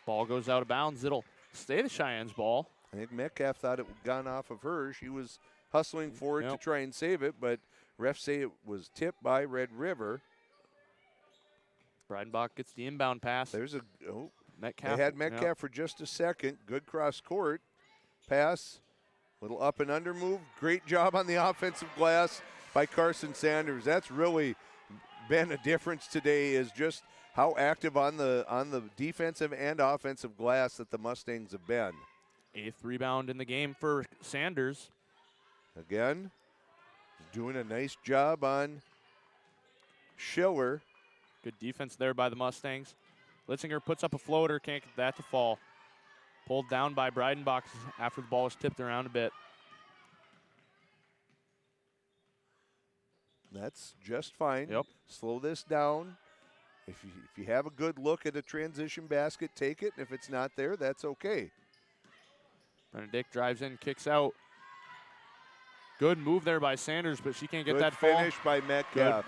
Ball goes out of bounds. It'll stay the Cheyenne's ball. I think Metcalf thought it had gone off of her. She was hustling for it to try and save it, but refs say it was tipped by Red River. Breidenbach gets the inbound pass. There's Metcalf. They had Metcalf for just a second. Good cross court pass. Little up and under move. Great job on the offensive glass by Carson Sanders. That's really been a difference today, is just how active on the defensive and offensive glass that the Mustangs have been. 8th rebound in the game for Sanders. Again, doing a nice job on Schiller. Good defense there by the Mustangs. Litzinger puts up a floater, can't get that to fall. Pulled down by Breidenbach after the ball was tipped around a bit. That's just fine. Slow this down. If you have a good look at a transition basket, take it. And if it's not there, that's okay. Benedict drives in, kicks out. Good move there by Sanders, but she can't get that fall. Good finish by Metcalf.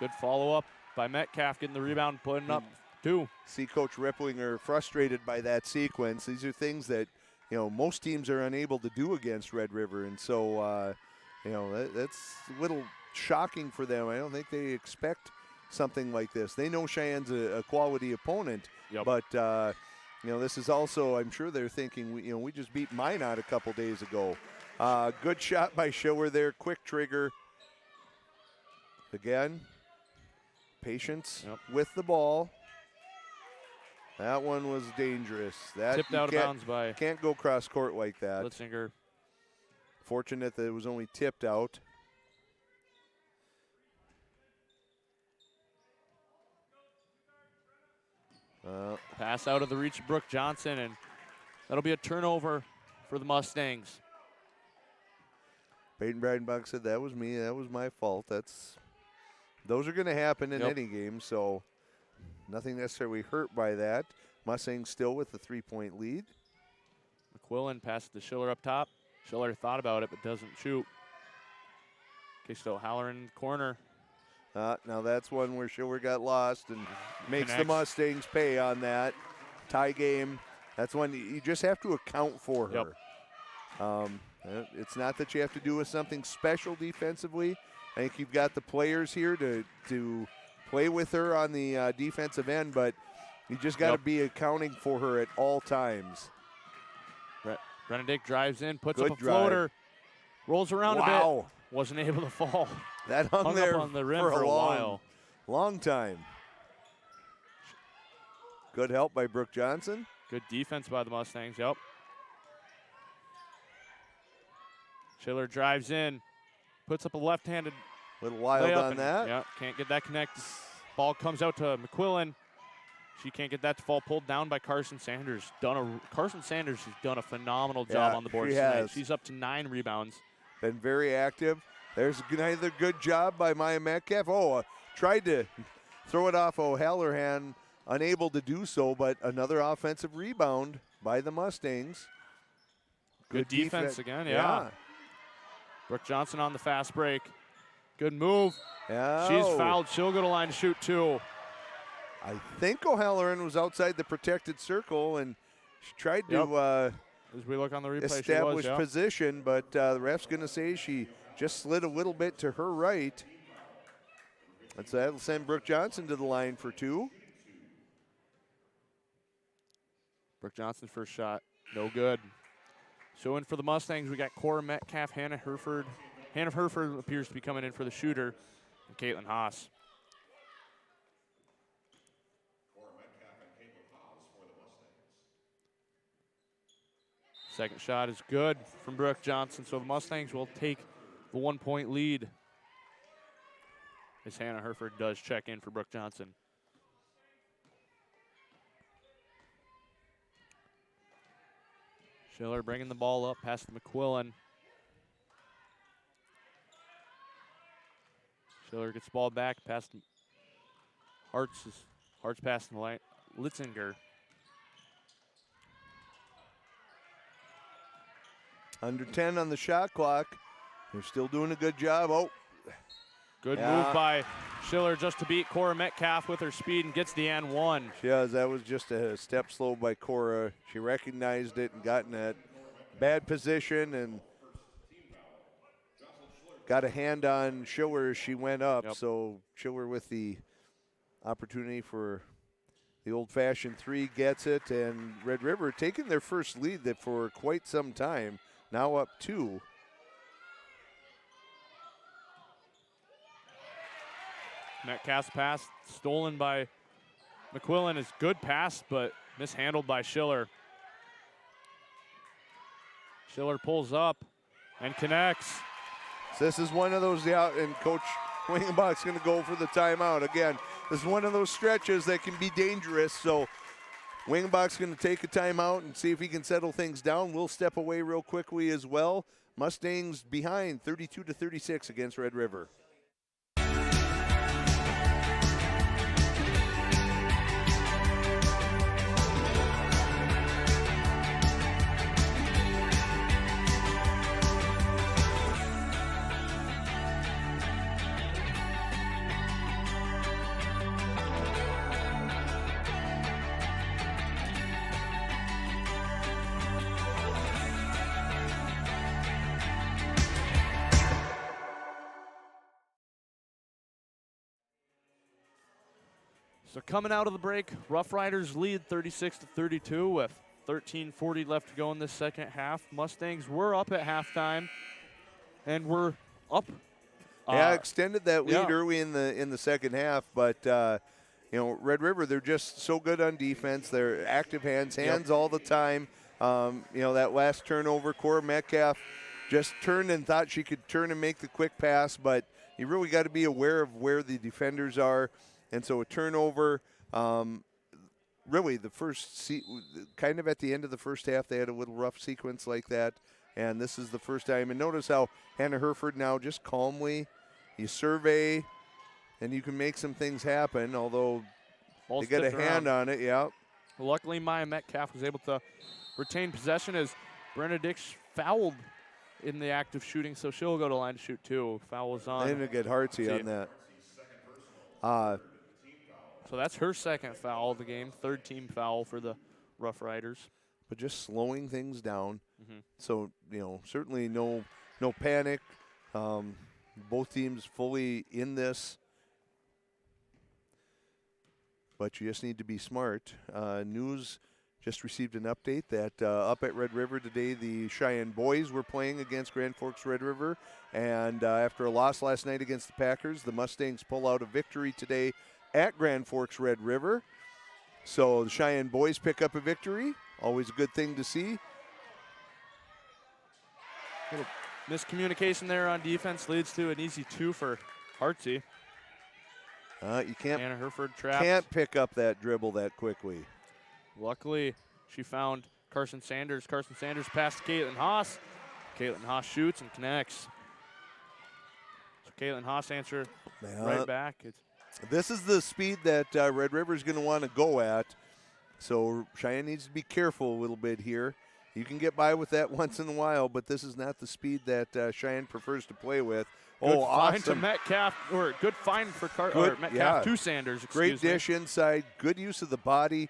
Good follow-up by Metcalf, getting the rebound, putting up 2. See Coach Ripplinger frustrated by that sequence. These are things that, most teams are unable to do against Red River. And so, that's a little shocking for them. I don't think they expect something like this. They know Cheyenne's a quality opponent, but this is also, I'm sure they're thinking, we just beat Minot a couple days ago. Good shot by Schiller there, quick trigger. Again, patience with the ball. That one was dangerous. That tipped out of bounds by. Can't go cross court like that. Litzinger. Fortunate that it was only tipped out. Pass out of the reach of Brooke Johnson, and that'll be a turnover for the Mustangs. Peyton Breidenbach said, that was me, that was my fault. Those are going to happen in any game, so nothing necessarily hurt by that. Mustangs still with the 3-point lead. McQuillan passes to Schiller up top. Schiller thought about it, but doesn't shoot. Kisto Haller in the corner. Now that's one where Schiller got lost and makes the Mustangs pay on that. Tie game. That's one you just have to account for her. It's not that you have to do something special defensively. I think you've got the players here to play with her on the defensive end, but you just got to be accounting for her at all times. Benedict drives in, puts Good up a drive. floater, rolls around a bit. Wasn't able to fall. That hung there up on the rim for a while. Long time. Good help by Brooke Johnson. Good defense by the Mustangs, yep. Schiller drives in, puts up a left-handed little wild layup on and, that. Yeah, can't get that connect. Ball comes out to McQuillan. She can't get that to fall. Pulled down by Carson Sanders. Carson Sanders has done a phenomenal job on the board tonight. Has. She's up to 9 rebounds. Been very active. There's another good job by Maya Metcalf. Tried to throw it off O'Halloran, unable to do so, but another offensive rebound by the Mustangs. Good defense again, yeah. Brooke Johnson on the fast break. Good move. Yeah. She's fouled. She'll go to line to shoot 2. I think O'Halloran was outside the protected circle, and she tried to as we look on the replay, establish position, but the ref's going to say she just slid a little bit to her right. And so that'll send Brooke Johnson to the line for 2. Brooke Johnson's first shot, no good. So in for the Mustangs, we got Cora Metcalf, Hannah Herford. Hannah Herford appears to be coming in for the shooter, and Caitlin Haas. Second shot is good from Brooke Johnson, so the Mustangs will take the 1-point lead as Hannah Herford does check in for Brooke Johnson. Schiller bringing the ball up past McQuillan. Schiller gets the ball back past Hart's passing the line. Litzinger. Under 10 on the shot clock. They're still doing a good job. Good move by Schiller just to beat Cora Metcalf with her speed and gets the and 1. She does. That was just a step slow by Cora. She recognized it and got in that bad position and got a hand on Schiller as she went up. So Schiller with the opportunity for the old-fashioned 3 gets it, and Red River taking their first lead for quite some time. Now up 2. Metcalf's pass stolen by McQuillan is good pass, but mishandled by Schiller. Schiller pulls up and connects. So this is one of those, and Coach Wingenbach's going to go for the timeout. Again, this is one of those stretches that can be dangerous, so Wingenbach's going to take a timeout and see if he can settle things down. We'll step away real quickly as well. Mustangs behind 32-36 against Red River. So coming out of the break, Rough Riders lead 36-32 with 13:40 left to go in this second half. Mustangs were up at halftime, and we're up. Extended that lead early in the second half, but Red River, they're just so good on defense. They're active hands all the time. That last turnover, Cora Metcalf just turned and thought she could turn and make the quick pass, but you really got to be aware of where the defenders are. And so a turnover, really the first, kind of at the end of the first half, they had a little rough sequence like that. And this is the first time. And notice how Hannah Herford now just calmly, you survey, and you can make some things happen, although they get a hand on it, Luckily, Maya Metcalf was able to retain possession as Brenna Dix fouled in the act of shooting, so she'll go to line to shoot 2. Foul was on. They didn't get Hartsey on that. So that's her second foul of the game, third team foul for the Rough Riders. But just slowing things down. So, certainly no panic. Both teams fully in this. But you just need to be smart. News just received an update that up at Red River today, the Cheyenne boys were playing against Grand Forks Red River. And after a loss last night against the Packers, the Mustangs pull out a victory today at Grand Forks Red River. So the Cheyenne boys pick up a victory. Always a good thing to see. Little miscommunication there on defense leads to an easy 2 for Hartsey. You can't, Anna Hereford trapped. Can't pick up that dribble that quickly. Luckily, she found Carson Sanders. Carson Sanders passed to Caitlin Haas. Caitlin Haas shoots and connects. So Caitlin Haas answer right back. This is the speed that Red River is going to want to go at. So Cheyenne needs to be careful a little bit here. You can get by with that once in a while, but this is not the speed that Cheyenne prefers to play with. Good find awesome. to Metcalf, or good find for Metcalf to Sanders. Great dish inside, good use of the body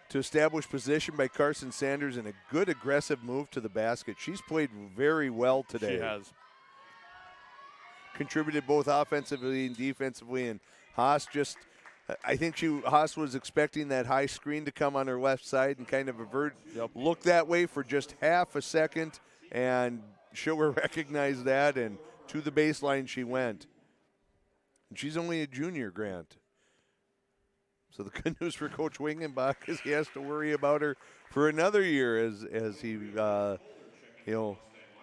to establish position by Carson Sanders, and a good aggressive move to the basket. She's played very well today. She has. Contributed both offensively and defensively, and Haas I think Haas was expecting that high screen to come on her left side and kind of look that way for just half a second, and Schiller recognized that, and to the baseline she went. And she's only a junior, Grant. So the good news for Coach Wingenbach is he has to worry about her for another year as he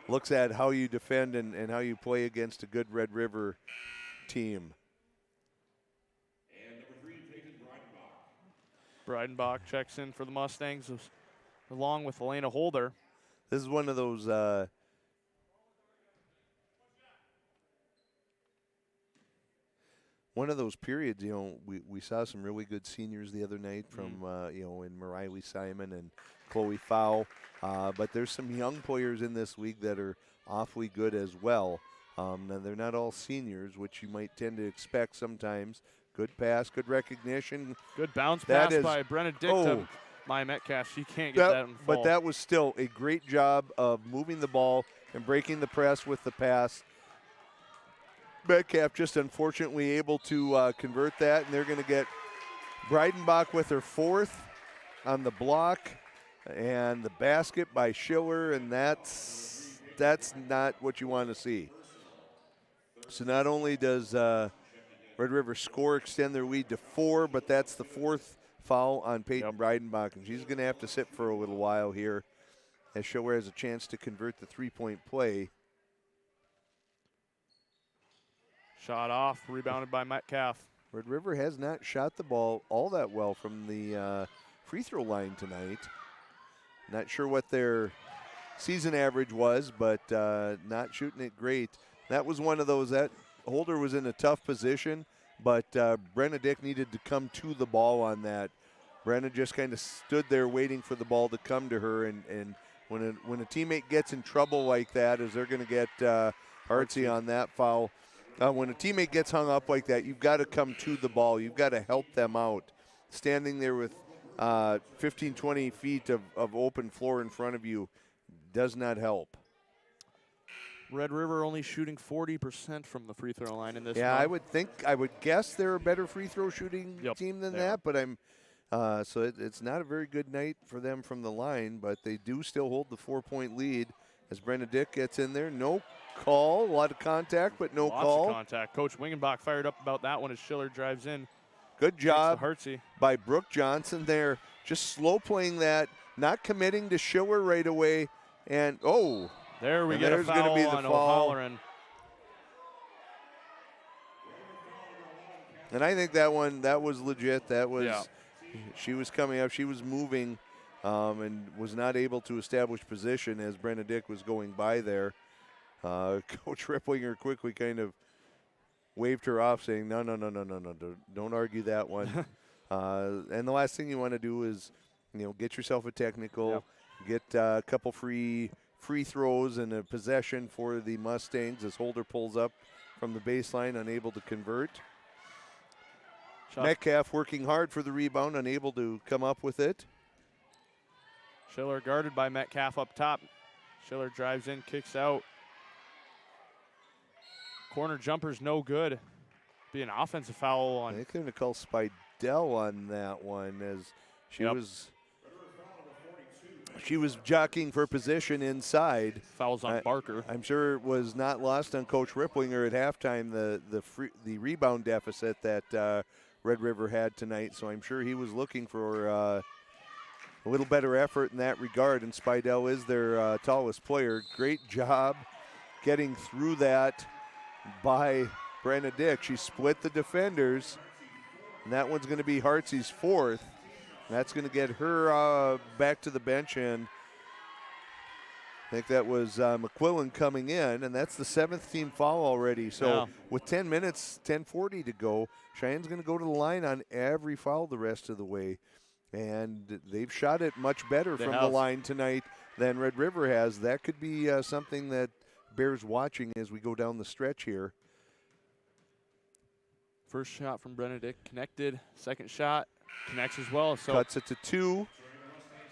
looks at how you defend and how you play against a good Red River team. Breidenbach checks in for the Mustangs along with Elena Holder. This is one of those periods, we saw some really good seniors the other night from, in Mariley Simon and Chloe Fowl. But there's some young players in this league that are awfully good as well. Now they're not all seniors, which you might tend to expect sometimes. Good pass, good recognition. Good bounce pass by Brenna Dick to Maya Metcalf. She can't get that in the But that was still a great job of moving the ball and breaking the press with the pass. Metcalf just unfortunately able to convert that, and they're going to get Breidenbach with her 4th on the block, and the basket by Schiller, and that's not what you want to see. So not only does Red River score, extend their lead to 4, but that's the 4th foul on Peyton Breidenbach, and she's going to have to sit for a little while here as Schiller has a chance to convert the 3-point play. Shot off, rebounded by Metcalf. Red River has not shot the ball all that well from the free throw line tonight. Not sure what their season average was, but not shooting it great. That was one of those that Holder was in a tough position, but Brenna Dick needed to come to the ball on that. Brenna just kind of stood there waiting for the ball to come to her, and when a teammate gets in trouble like that, as they're going to get Hartsey on that foul, when a teammate gets hung up like that, you've got to come to the ball. You've got to help them out. Standing there with 15, 20 feet of open floor in front of you does not help. Red River only shooting 40% from the free throw line in this Yeah, one. I would guess they're a better free throw shooting team than that, but it's not a very good night for them from the line, but they do still hold the 4-point lead as Brenna Dick gets in there. No call, a lot of contact, but no call. Lots of contact. Coach Wingenbach fired up about that one as Schiller drives in. Good job Hartsey by Brooke Johnson there, just slow playing that, not committing to Schiller right away, and there we get a foul be the on foul. O'Halloran. And I think that was legit. That was she was coming up, she was moving, and was not able to establish position as Brenna Dick was going by there. Coach Ripplinger quickly kind of waved her off, saying, no, don't argue that one. And the last thing you want to do is, get yourself a technical, get a couple free throws and a possession for the Mustangs as Holder pulls up from the baseline, unable to convert. Metcalf working hard for the rebound, unable to come up with it. Schiller guarded by Metcalf up top. Schiller drives in, kicks out. Corner jumper's no good. Be an offensive foul on. They couldn't have called Spidell on that one as she was jockeying for position inside. Fouls on Barker. I'm sure it was not lost on Coach Ripplinger at halftime the rebound deficit that Red River had tonight. So I'm sure he was looking for a little better effort in that regard. And Spidell is their tallest player. Great job getting through that by Brenna Dick. She split the defenders, and that one's going to be Hartsy's fourth. That's going to get her back to the bench, and I think that was McQuillan coming in, and that's the 7th team foul already. So with 10 minutes, 10:40 to go, Cheyenne's going to go to the line on every foul the rest of the way. And they've shot it much better from the line tonight than Red River has. That could be something that bears watching as we go down the stretch here. First shot from Benedict connected. Second shot connects as well. So cuts it to 2.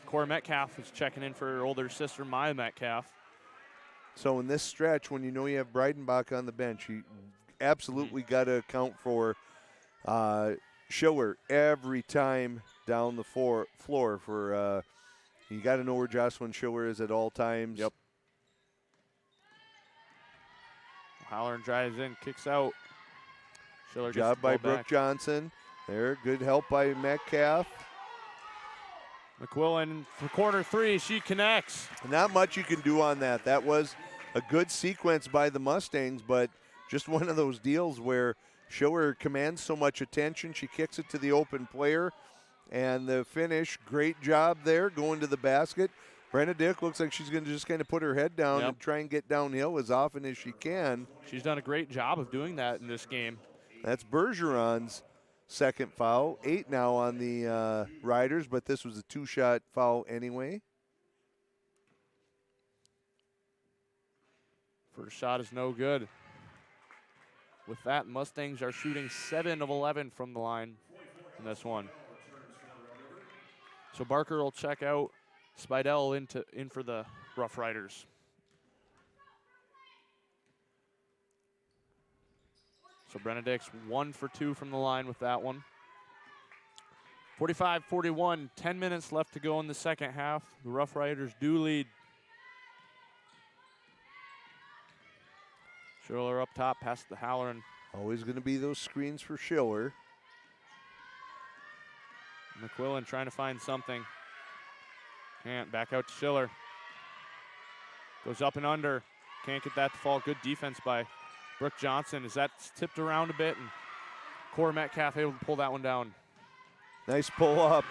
Cora Metcalf is checking in for her older sister, Maya Metcalf. So in this stretch, when you know you have Breidenbach on the bench, you absolutely got to account for Schiller every time down the floor. For you got to know where Jocelyn Schiller is at all times. Yep. Halloran drives in, kicks out. Schiller Job by Brooke Johnson. There, good help by Metcalf. McQuillan for corner 3, she connects. Not much you can do on that. That was a good sequence by the Mustangs, but just one of those deals where Schiller commands so much attention. She kicks it to the open player, and the finish, great job there, going to the basket. Brenna Dick looks like she's going to just kind of put her head down and try and get downhill as often as she can. She's done a great job of doing that in this game. That's Bergeron's second foul. 8 now on the Riders, but this was a 2-shot foul anyway. First shot is no good. With that, Mustangs are shooting 7 of 11 from the line in this one. So Barker will check out. Spidell in for the Rough Riders. So Benedict's 1 for 2 from the line with that one. 45-41, 10 minutes left to go in the second half. The Rough Riders do lead. Schiller up top, past the Halloran. Always going to be those screens for Schiller. McQuillan trying to find something. Can't, back out to Schiller. Goes up and under. Can't get that to fall. Good defense by Brooke Johnson as that's tipped around a bit, and Cora Metcalf able to pull that one down. Nice pull up.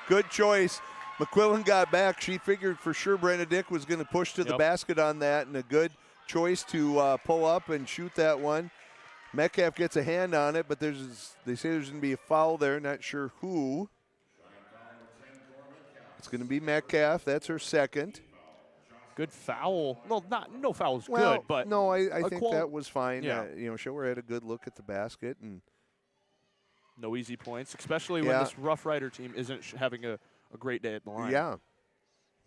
Good choice. McQuillan got back. She figured for sure Brenna Dick was going to push to the basket on that, and a good choice to pull up and shoot that one. Metcalf gets a hand on it, but they say there's going to be a foul there. Not sure who. It's going to be Metcalf. That's her second. Good foul. Well, no foul's well, good, but no, I think that was fine. Yeah. Schiller had a good look at the basket, and no easy points, especially when this Rough Rider team isn't having a great day at the line. Yeah.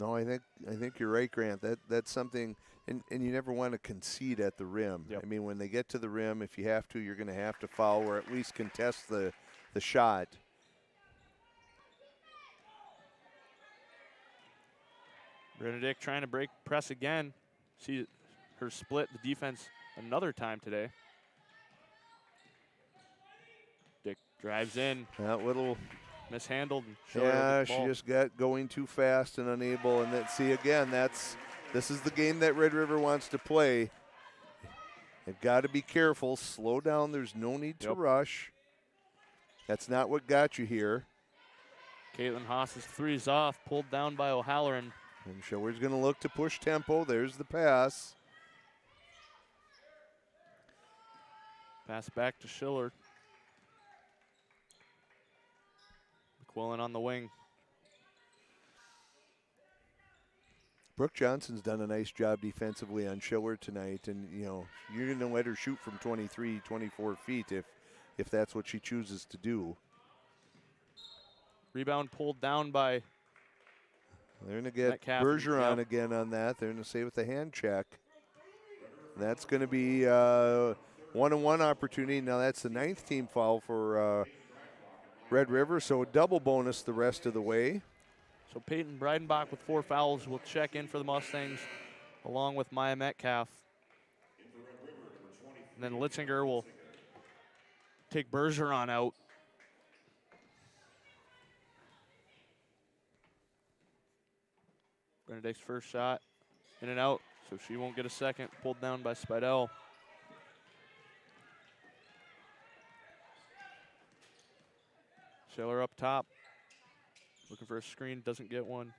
No, I think you're right, Grant. That's something, and you never want to concede at the rim. Yep. I mean, when they get to the rim, if you have to, you're going to have to foul or at least contest the shot. Benedict trying to break press again. See her split the defense another time today. Dick drives in. That little mishandled. Yeah, she just got going too fast and unable. And then see again, this is the game that Red River wants to play. They've got to be careful, slow down. There's no need to rush. That's not what got you here. Caitlin Haas's 3's off, pulled down by O'Halloran. And Schiller's going to look to push tempo. There's the pass. Pass back to Schiller. McQuillan on the wing. Brooke Johnson's done a nice job defensively on Schiller tonight. And, you're going to let her shoot from 23, 24 feet if that's what she chooses to do. Rebound pulled down by They're going to get Bergeron again on that. They're going to say with the hand check. That's going to be a one-on-one opportunity. Now that's the 9th team foul for Red River, so a double bonus the rest of the way. So Peyton Breidenbach with 4 fouls will check in for the Mustangs, along with Maya Metcalf. And then Litzinger will take Bergeron out. Benedict's first shot, in and out, so she won't get a second. Pulled down by Spidell. Schiller up top, looking for a screen, doesn't get one.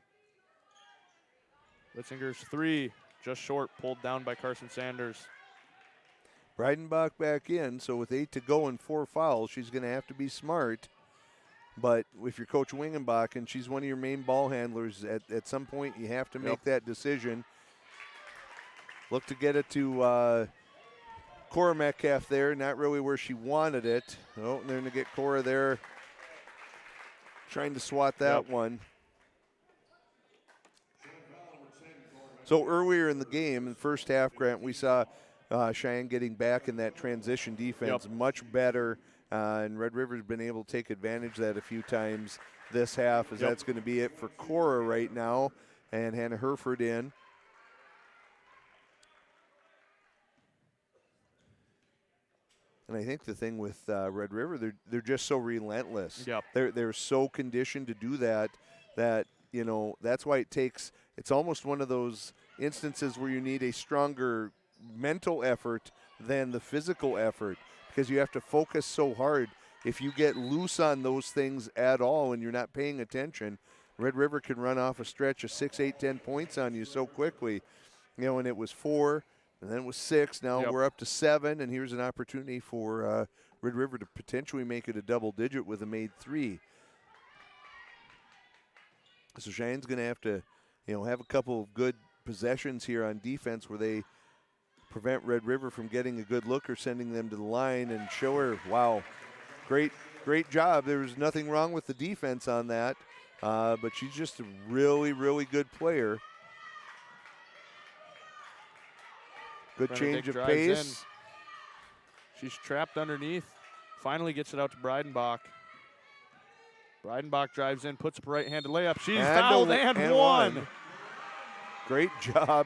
Litzinger's 3, just short, pulled down by Carson Sanders. Breidenbach back in, so with 8 to go and 4 fouls, she's going to have to be smart. But if you're Coach Wingenbach and she's one of your main ball handlers, at some point you have to make that decision. Look to get it to Cora Metcalf there, not really where she wanted it. Oh, and they're going to get Cora there, trying to swat that one. So earlier in the game, in the first half, Grant, we saw Cheyenne getting back in that transition defense much better. And Red River's been able to take advantage of that a few times this half, as that's going to be it for Cora right now. And Hannah Herford in. And I think the thing with Red River, they're just so relentless. They're so conditioned to do that, you know, that's why it's almost one of those instances where you need a stronger mental effort than the physical effort, because you have to focus so hard. If you get loose on those things at all and you're not paying attention, Red River can run off a stretch of 6, 8, 10 points on you so quickly. You know, and it was 4, and then it was 6. Now we're up to 7, and here's an opportunity for Red River to potentially make it a double digit with a made 3. So Cheyenne's going to have to, you know, have a couple of good possessions here on defense where they prevent Red River from getting a good look or sending them to the line. And Schiller, wow, great job. There was nothing wrong with the defense on that, but she's just a really, really good player. Good change of pace. She's trapped underneath. Finally gets it out to Breidenbach. Breidenbach drives in, puts up a right-handed layup. She's fouled and won. Great job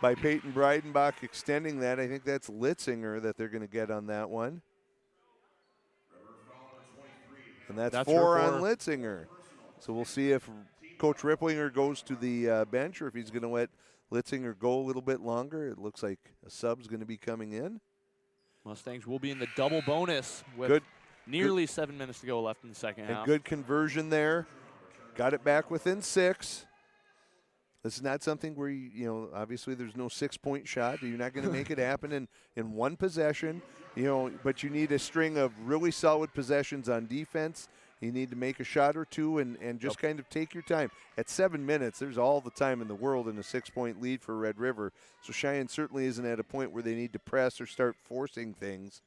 by Peyton Breidenbach extending that. I think that's Litzinger that they're going to get on that one. And that's 4 on Litzinger. So we'll see if Coach Ripplinger goes to the bench or if he's going to let Litzinger go a little bit longer. It looks like a sub's going to be coming in. Mustangs will be in the double bonus with nearly 7 minutes to go left in the second half. Good conversion there. Got it back within 6. This is not something where, you know, obviously there's no 6-point shot. You're not going to make it happen in one possession, you know, but you need a string of really solid possessions on defense. You need to make a shot or two and just kind of take your time. At 7 minutes, there's all the time in the world in a 6-point lead for Red River. So Cheyenne certainly isn't at a point where they need to press or start forcing things.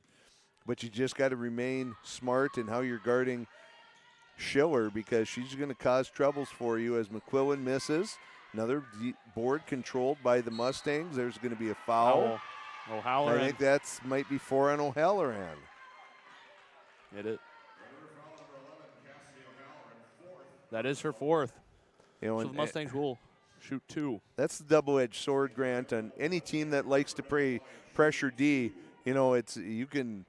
But you just got to remain smart in how you're guarding Schiller, because she's going to cause troubles for you as McQuillan misses. Another board controlled by the Mustangs. There's going to be a foul. O'Halloran. I think that might be 4 on O'Halloran. Hit it. That is her 4th. You know, so the Mustangs will shoot 2. That's the double-edged sword, Grant, on any team that likes to play pressure D. You know, it's you can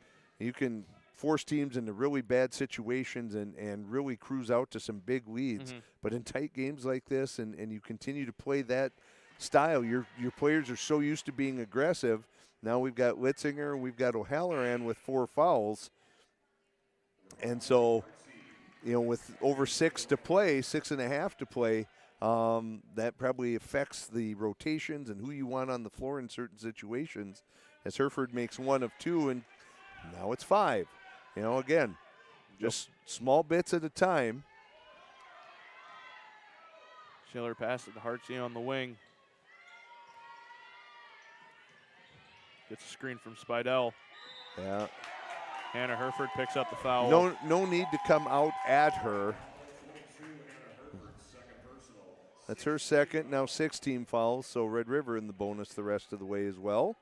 force teams into really bad situations and really cruise out to some big leads. But in tight games like this, and you continue to play that style, your players are so used to being aggressive. Now we've got Litzinger, we've got O'Halloran with 4 fouls. And so, you know, with over 6 to play, 6.5 to play, that probably affects the rotations and who you want on the floor in certain situations. As Hereford makes 1 of 2, and now it's 5. You know, again, just small bits at a time. Schiller passed it to Hartsey on the wing. Gets a screen from Spidell. Yeah. Hannah Herford picks up the foul. No need to come out at her. That's her second, now 6 team fouls, so Red River in the bonus the rest of the way as well.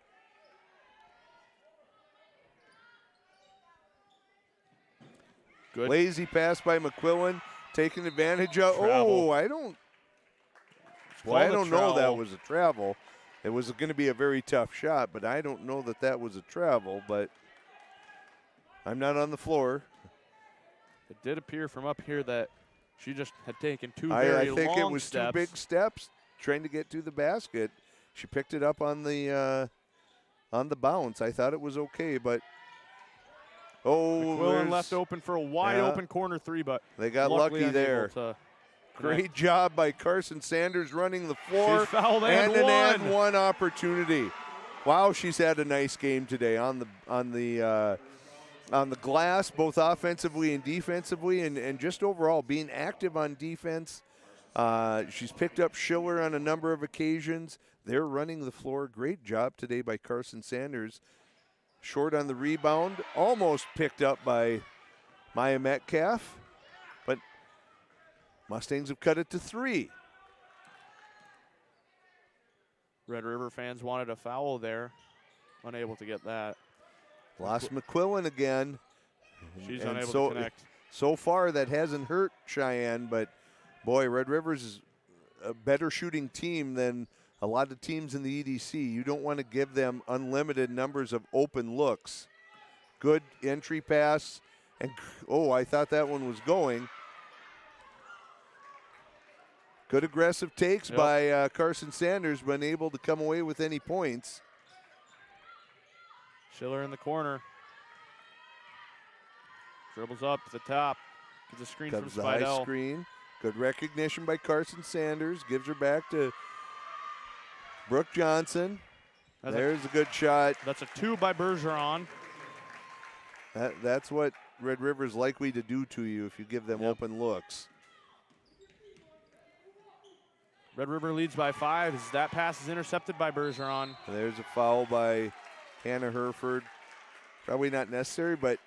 Good. Lazy pass by McQuillan, taking advantage of. Travel. Oh, I don't know that was a travel. It was going to be a very tough shot, but I don't know that was a travel, but I'm not on the floor. It did appear from up here that she just had taken two very I think long it was steps. 2 big steps trying to get to the basket. She picked it up on the bounce. I thought it was okay, but McQuillan left open for a wide open corner 3, but they got lucky there. Great job by Carson Sanders running the floor. She's fouled and and an one. and one opportunity. Wow, she's had a nice game today on the glass, both offensively and defensively, and just overall being active on defense. She's picked up Schiller on a number of occasions. They're running the floor. Great job today by Carson Sanders. Short on the rebound, almost picked up by Maya Metcalf, but Mustangs have cut it to 3. Red River fans wanted a foul there. Unable to get that. Lost McQuillan again. She's unable to connect. So far, that hasn't hurt Cheyenne, but boy, Red River's is a better shooting team than a lot of teams in the EDC. You don't want to give them unlimited numbers of open looks. Good entry pass, and I thought that one was going. Good aggressive takes by Carson Sanders, but unable to come away with any points. Schiller in the corner. Dribbles up to the top. Gets a screen from The high Spidell. screen. Good recognition by Carson Sanders. Gives her back to Brooke Johnson. There's a good shot. That's a 2 by Bergeron. That's what Red River's likely to do to you if you give them open looks. Red River leads by 5 as that pass is intercepted by Bergeron. There's a foul by Hannah Herford. Probably not necessary, but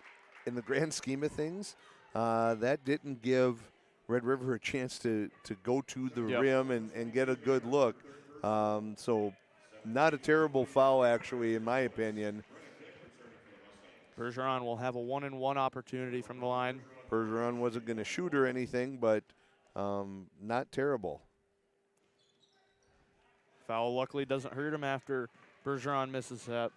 in the grand scheme of things, that didn't give Red River a chance to go to the rim and get a good look. So not a terrible foul, actually, in my opinion. Bergeron will have a 1-and-1 opportunity from the line. Bergeron wasn't going to shoot or anything, but not terrible. Foul luckily doesn't hurt him after Bergeron misses that.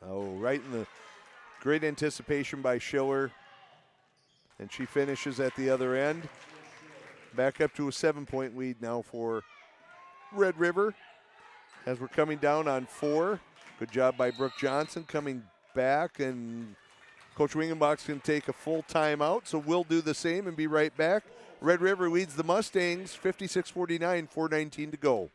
Right in the great anticipation by Schiller. And she finishes at the other end. Back up to a 7-point lead now for Red River as we're coming down on 4. Good job by Brooke Johnson coming back, and Coach Wingenbach's going to take a full timeout, so we'll do the same and be right back. Red River leads the Mustangs 56-49, 4:19 to go.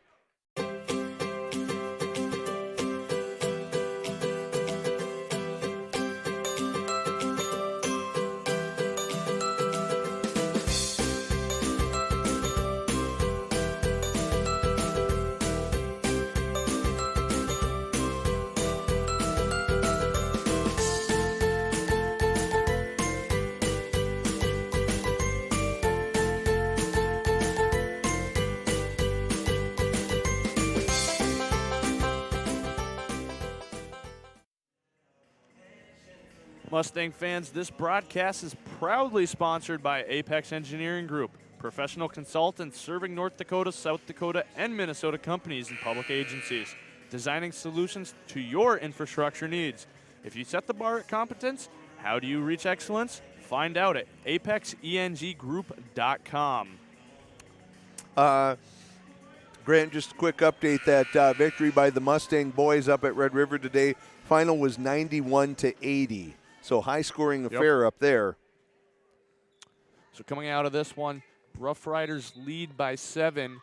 Mustang fans, this broadcast is proudly sponsored by Apex Engineering Group, professional consultants serving North Dakota, South Dakota, and Minnesota companies and public agencies, designing solutions to your infrastructure needs. If you set the bar at competence, how do you reach excellence? Find out at apexenggroup.com. Grant, just a quick update, that victory by the Mustang boys up at Red River today. Final was 91-80. So high-scoring affair up there. So coming out of this one, Rough Riders lead by 7,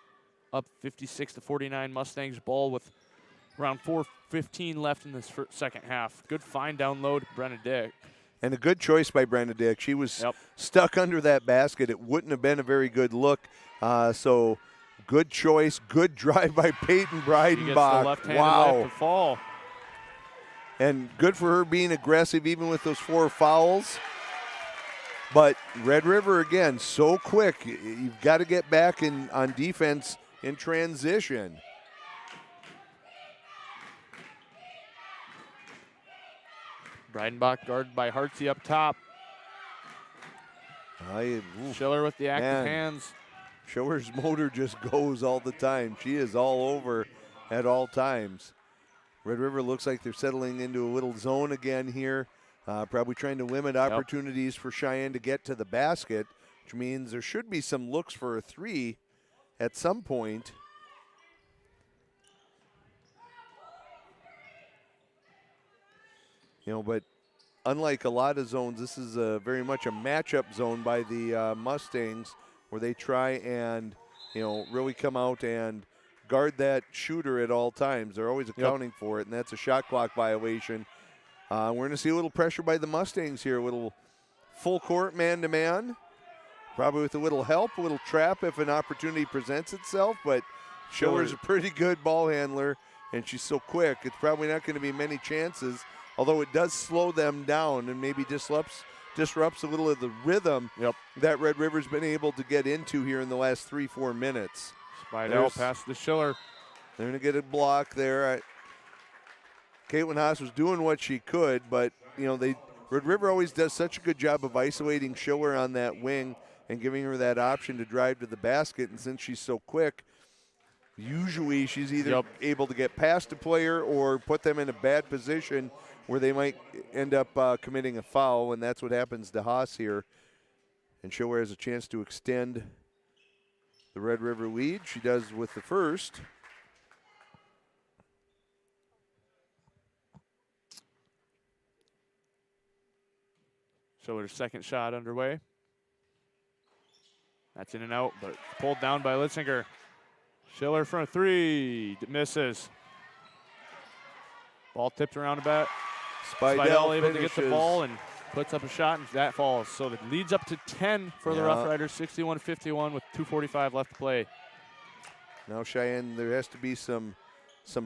up 56-49. Mustangs ball with around 4:15 left in this second half. Good find down low to Brenna Dick. And a good choice by Brenna Dick. She was stuck under that basket. It wouldn't have been a very good look. So good choice, good drive by Peyton Breidenbach. She gets the left-handed left to fall. And good for her being aggressive even with those 4 fouls. But Red River, again, so quick. You've got to get back on defense in transition. Breidenbach guarded by Hartsey up top. Schiller with the active hands. Schiller's motor just goes all the time. She is all over at all times. Red River looks like they're settling into a little zone again here. Probably trying to limit opportunities for Cheyenne to get to the basket, which means there should be some looks for a three at some point. But unlike a lot of zones, this is very much a matchup zone by the Mustangs, where they try and, really come out and guard that shooter at all times. They're always accounting for it, and that's a shot clock violation. We're going to see a little pressure by the Mustangs here, a little full court man-to-man, probably with a little help, a little trap if an opportunity presents itself, but Schiller's a pretty good ball handler, and she's so quick. It's probably not going to be many chances, although it does slow them down and maybe disrupts a little of the rhythm that Red River's been able to get into here in the last 3-4 minutes. Spidell past the Schiller. They're going to get a block there. Caitlin Haas was doing what she could, but Red River always does such a good job of isolating Schiller on that wing and giving her that option to drive to the basket. And since she's so quick, usually she's either able to get past a player or put them in a bad position where they might end up committing a foul, and that's what happens to Haas here. And Schiller has a chance to extend the Red River lead. She does with the first. Schiller's second shot underway. That's in and out, but pulled down by Litzinger. Schiller from three, misses. Ball tipped around a bit. Spidell able to get the ball and puts up a shot, and that falls. So it leads up to 10 for the Rough Riders, 61-51 with 2:45 left to play. Now Cheyenne, there has to be some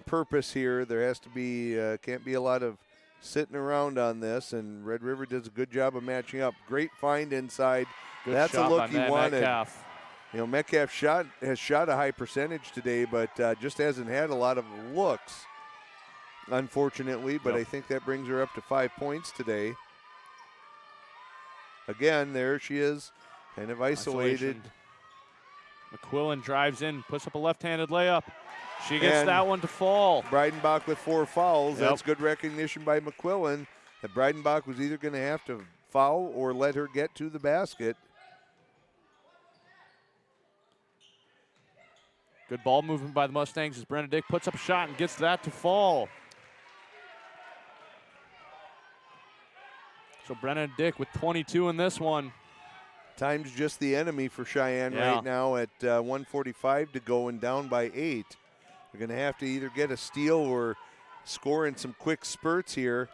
purpose here. There has to be, can't be a lot of sitting around on this, and Red River does a good job of matching up. Great find inside. Good That's a look he wanted. Metcalf. Metcalf has shot a high percentage today, but just hasn't had a lot of looks, unfortunately. But I think that brings her up to 5 points today. Again, there she is, kind of isolated. McQuillan drives in, puts up a left-handed layup. She gets that one to fall. Breidenbach with 4 fouls. That's good recognition by McQuillan that Breidenbach was either going to have to foul or let her get to the basket. Good ball movement by the Mustangs as Brenna Dick puts up a shot and gets that to fall. So Brenna Dick with 22 in this one. Time's just the enemy for Cheyenne right now at 1:45 to go and down by 8. They're going to have to either get a steal or score in some quick spurts here.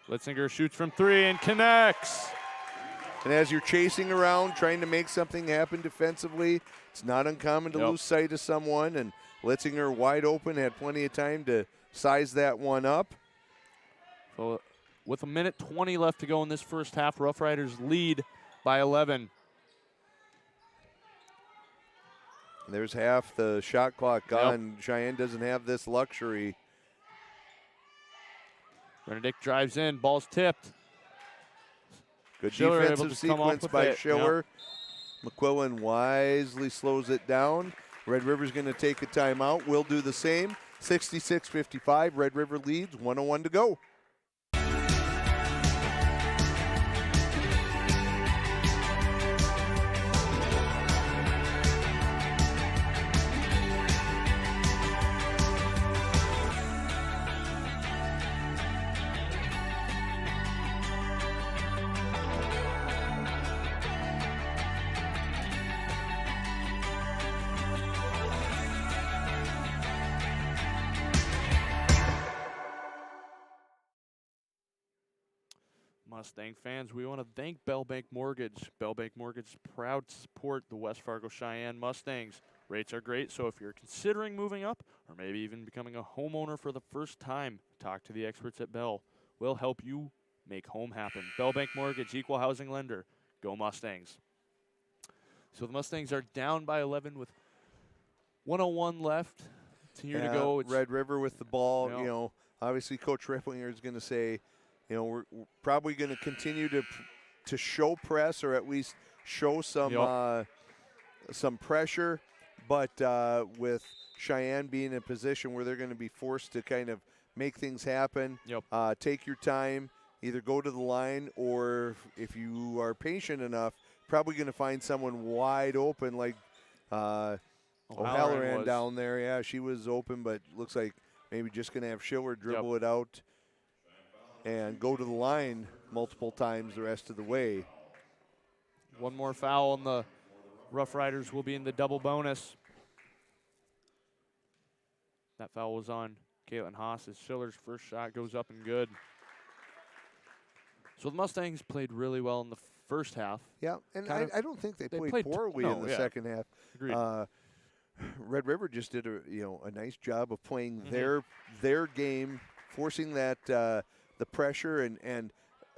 Litzinger shoots from 3 and connects. And as you're chasing around, trying to make something happen defensively, it's not uncommon to lose sight of someone. And Litzinger wide open, had plenty of time to size that one up. So with 1:20 left to go in this first half, Rough Riders lead by 11. There's half the shot clock gone. Cheyenne doesn't have this luxury. Benedict drives in, ball's tipped. Good Schiller defensive sequence by Schiller. McQuillan wisely slows it down. Red River's going to take a timeout. We'll do the same. 66-55, Red River leads, 1:01 to go. Mustang fans, we want to thank Bell Bank Mortgage. Bell Bank Mortgage is proud to support the West Fargo Cheyenne Mustangs. Rates are great, so if you're considering moving up or maybe even becoming a homeowner for the first time, talk to the experts at Bell. We'll help you make home happen. Bell Bank Mortgage, equal housing lender. Go Mustangs. So the Mustangs are down by 11 with 1:01 left. Here to go. It's Red River with the ball. Yeah. You know, obviously Coach Ripplinger is going to say, you know, we're probably going to continue to show press or at least show some pressure, but with Cheyenne being in a position where they're going to be forced to kind of make things happen. Take your time, either go to the line, or if you are patient enough, probably going to find someone wide open like O'Halloran down there. Yeah, she was open, but looks like maybe just going to have Schiller dribble it out and go to the line multiple times the rest of the way. one more foul, and the Rough Riders will be in the double bonus. That foul was on Caitlin Haas as Schiller's first shot goes up and good. So the Mustangs played really well in the first half. Yeah, and I don't think they played poorly in the second half. Agreed. Red River just did a nice job of playing their game, forcing that the pressure, and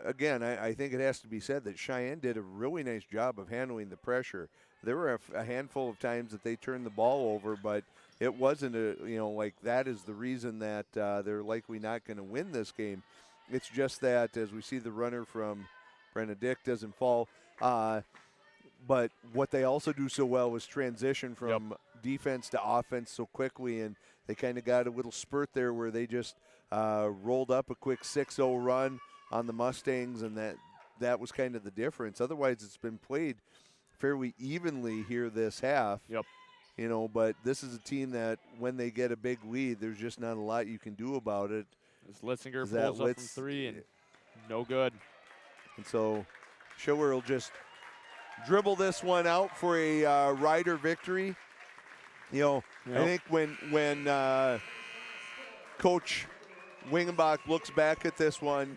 again, I think it has to be said that Cheyenne did a really nice job of handling the pressure. There were a handful of times that they turned the ball over, but it wasn't like that is the reason that they're likely not going to win this game. It's just that as we see the runner from Brenna Dick doesn't fall. But what they also do so well is transition from defense to offense so quickly, and they kind of got a little spurt there where they just rolled up a quick 6-0 run on the Mustangs, and that was kind of the difference. Otherwise, it's been played fairly evenly here this half. You know, but this is a team that when they get a big lead, there's just not a lot you can do about it. As Litzinger pulls up from three and no good. And so Schiller will just dribble this one out for a Rider victory. You know, I think when Coach Wingenbach looks back at this one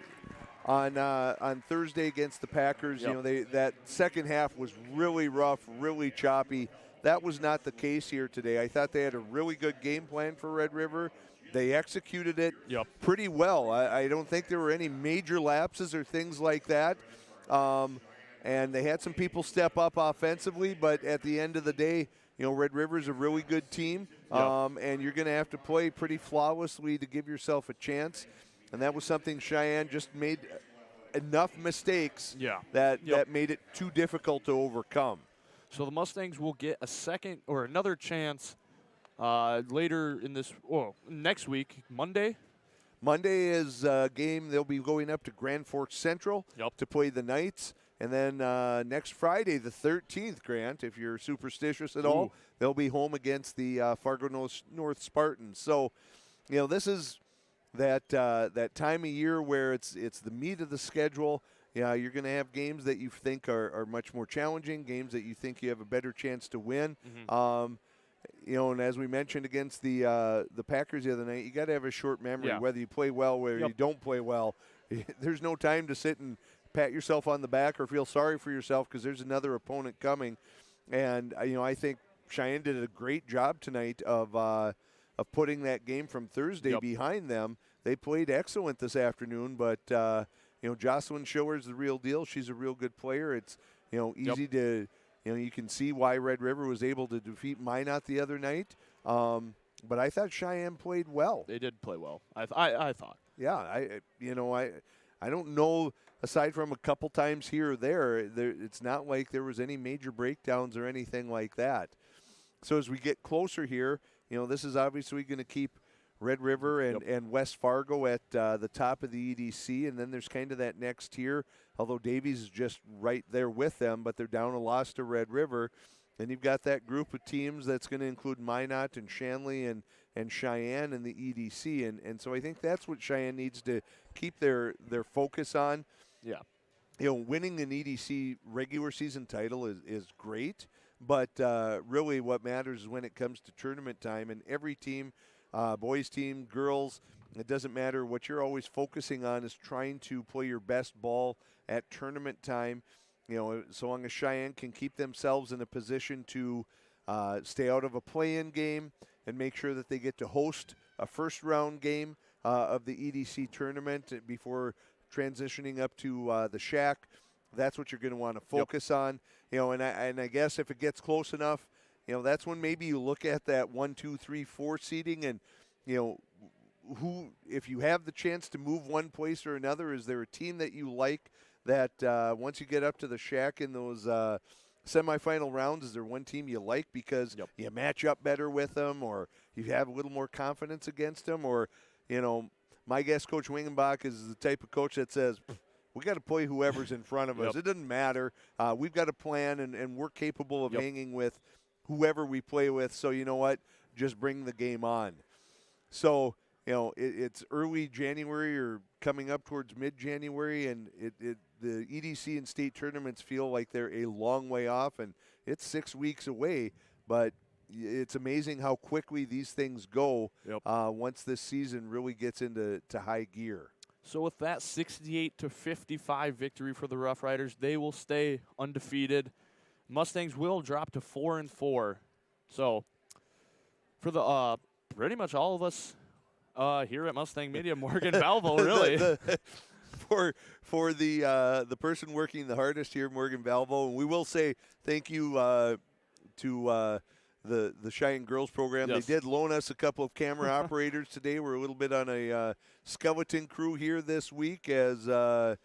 on Thursday against the Packers, you know, that second half was really rough, really choppy. That was not the case here today. I thought they had a really good game plan for Red River. They executed it pretty well. I don't think there were any major lapses or things like that. And they had some people step up offensively, but at the end of the day, you know, Red River's a really good team, and you're going to have to play pretty flawlessly to give yourself a chance. And that was something Cheyenne just made enough mistakes that made it too difficult to overcome. So the Mustangs will get a second or another chance later in this, next week, Monday. Monday is a game. They'll be going up to Grand Forks Central to play the Knights. And then next Friday, the 13th, Grant, if you're superstitious at all, they'll be home against the Fargo North Spartans. So, you know, this is that time of year where it's the meat of the schedule. Yeah, you're going to have games that you think are much more challenging, games that you think you have a better chance to win. You know, and as we mentioned against the Packers the other night, you got to have a short memory, whether you play well, whether you don't play well. There's no time to sit and pat yourself on the back or feel sorry for yourself because there's another opponent coming. And, you know, I think Cheyenne did a great job tonight of putting that game from Thursday behind them. They played excellent this afternoon, but, you know, Jocelyn Schiller's the real deal. She's a real good player. It's, you know, easy to, you know, you can see why Red River was able to defeat Minot the other night. But I thought Cheyenne played well. They did play well, I thought. Yeah, I don't know, aside from a couple times here or there, it's not like there was any major breakdowns or anything like that. So as we get closer here, you know, this is obviously going to keep Red River and West Fargo at the top of the EDC, and then there's kind of that next tier, although Davies is just right there with them, but they're down a loss to Red River. Then you've got that group of teams that's going to include Minot and Shanley and Cheyenne in the EDC, and so I think that's what Cheyenne needs to keep their focus on. Yeah. You know, winning an EDC regular season title is great, but really what matters is when it comes to tournament time, and every team, boys team, girls, it doesn't matter. What you're always focusing on is trying to play your best ball at tournament time. You know, so long as Cheyenne can keep themselves in a position to stay out of a play-in game and make sure that they get to host a first-round game of the EDC tournament before transitioning up to the Shack. that's what you're going to want to focus on. You know, and I guess if it gets close enough, you know, that's when maybe you look at that 1, 2, 3, 4 seeding, and you know, who, if you have the chance to move one place or another, is there a team that you like that once you get up to the shack in those semifinal rounds, is there one team you like because you match up better with them, or you have a little more confidence against them, or, you know, my guess Coach Wingenbach is the type of coach that says, we got to play whoever's in front of us. It doesn't matter. We've got a plan, and we're capable of hanging with whoever we play with. So you know what? Just bring the game on. So, you know, it's early January or coming up towards mid-January, and the EDC and state tournaments feel like they're a long way off, and it's 6 weeks away. But it's amazing how quickly these things go once this season really gets into high gear. So with that 68-55 victory for the Rough Riders, they will stay undefeated. Mustangs will drop to 4-4. So for the pretty much all of us here at Mustang Media, Morgan Valvo, really. For the person working the hardest here, Morgan Valvo, and we will say thank you to the Cheyenne Girls program. They did loan us a couple of camera operators today. We're a little bit on a skeleton crew here this week as Aaron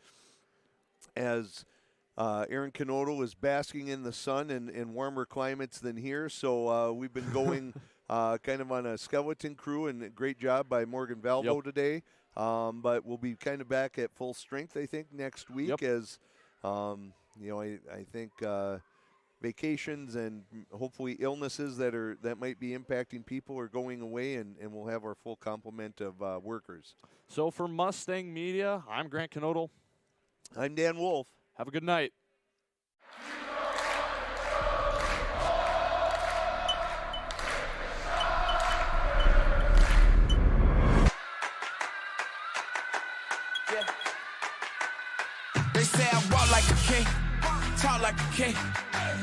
Canotto is basking in the sun in warmer climates than here. So we've been going kind of on a skeleton crew, and a great job by Morgan Valvo today. But we'll be kind of back at full strength, I think, next week as, you know, I think vacations and hopefully illnesses that might be impacting people are going away, and we'll have our full complement of workers. So for Mustang Media, I'm Grant Canotto. I'm Dan Wolf. Have a good night. They say I walk like a king, talk like a king.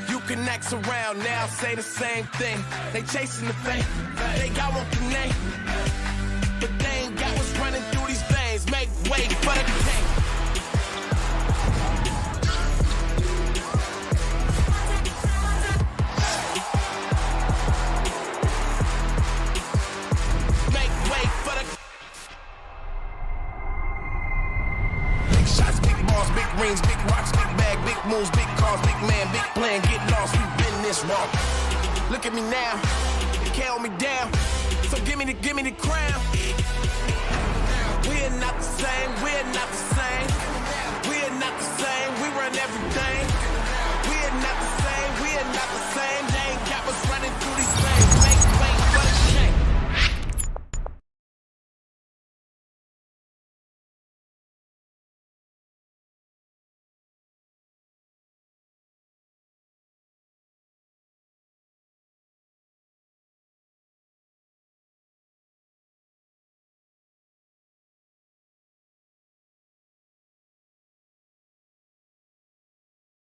You can act around now, say the same thing. They chasing the fame, they got one the name, but they ain't got what's running through these veins. Make way for the king. Make way for the big shots, big balls, big rings, big rocks, big bag, big moves, big cars, big man, big plan, get lost, we've been this wrong. Look at me now, they can't hold me down, so give me the crown.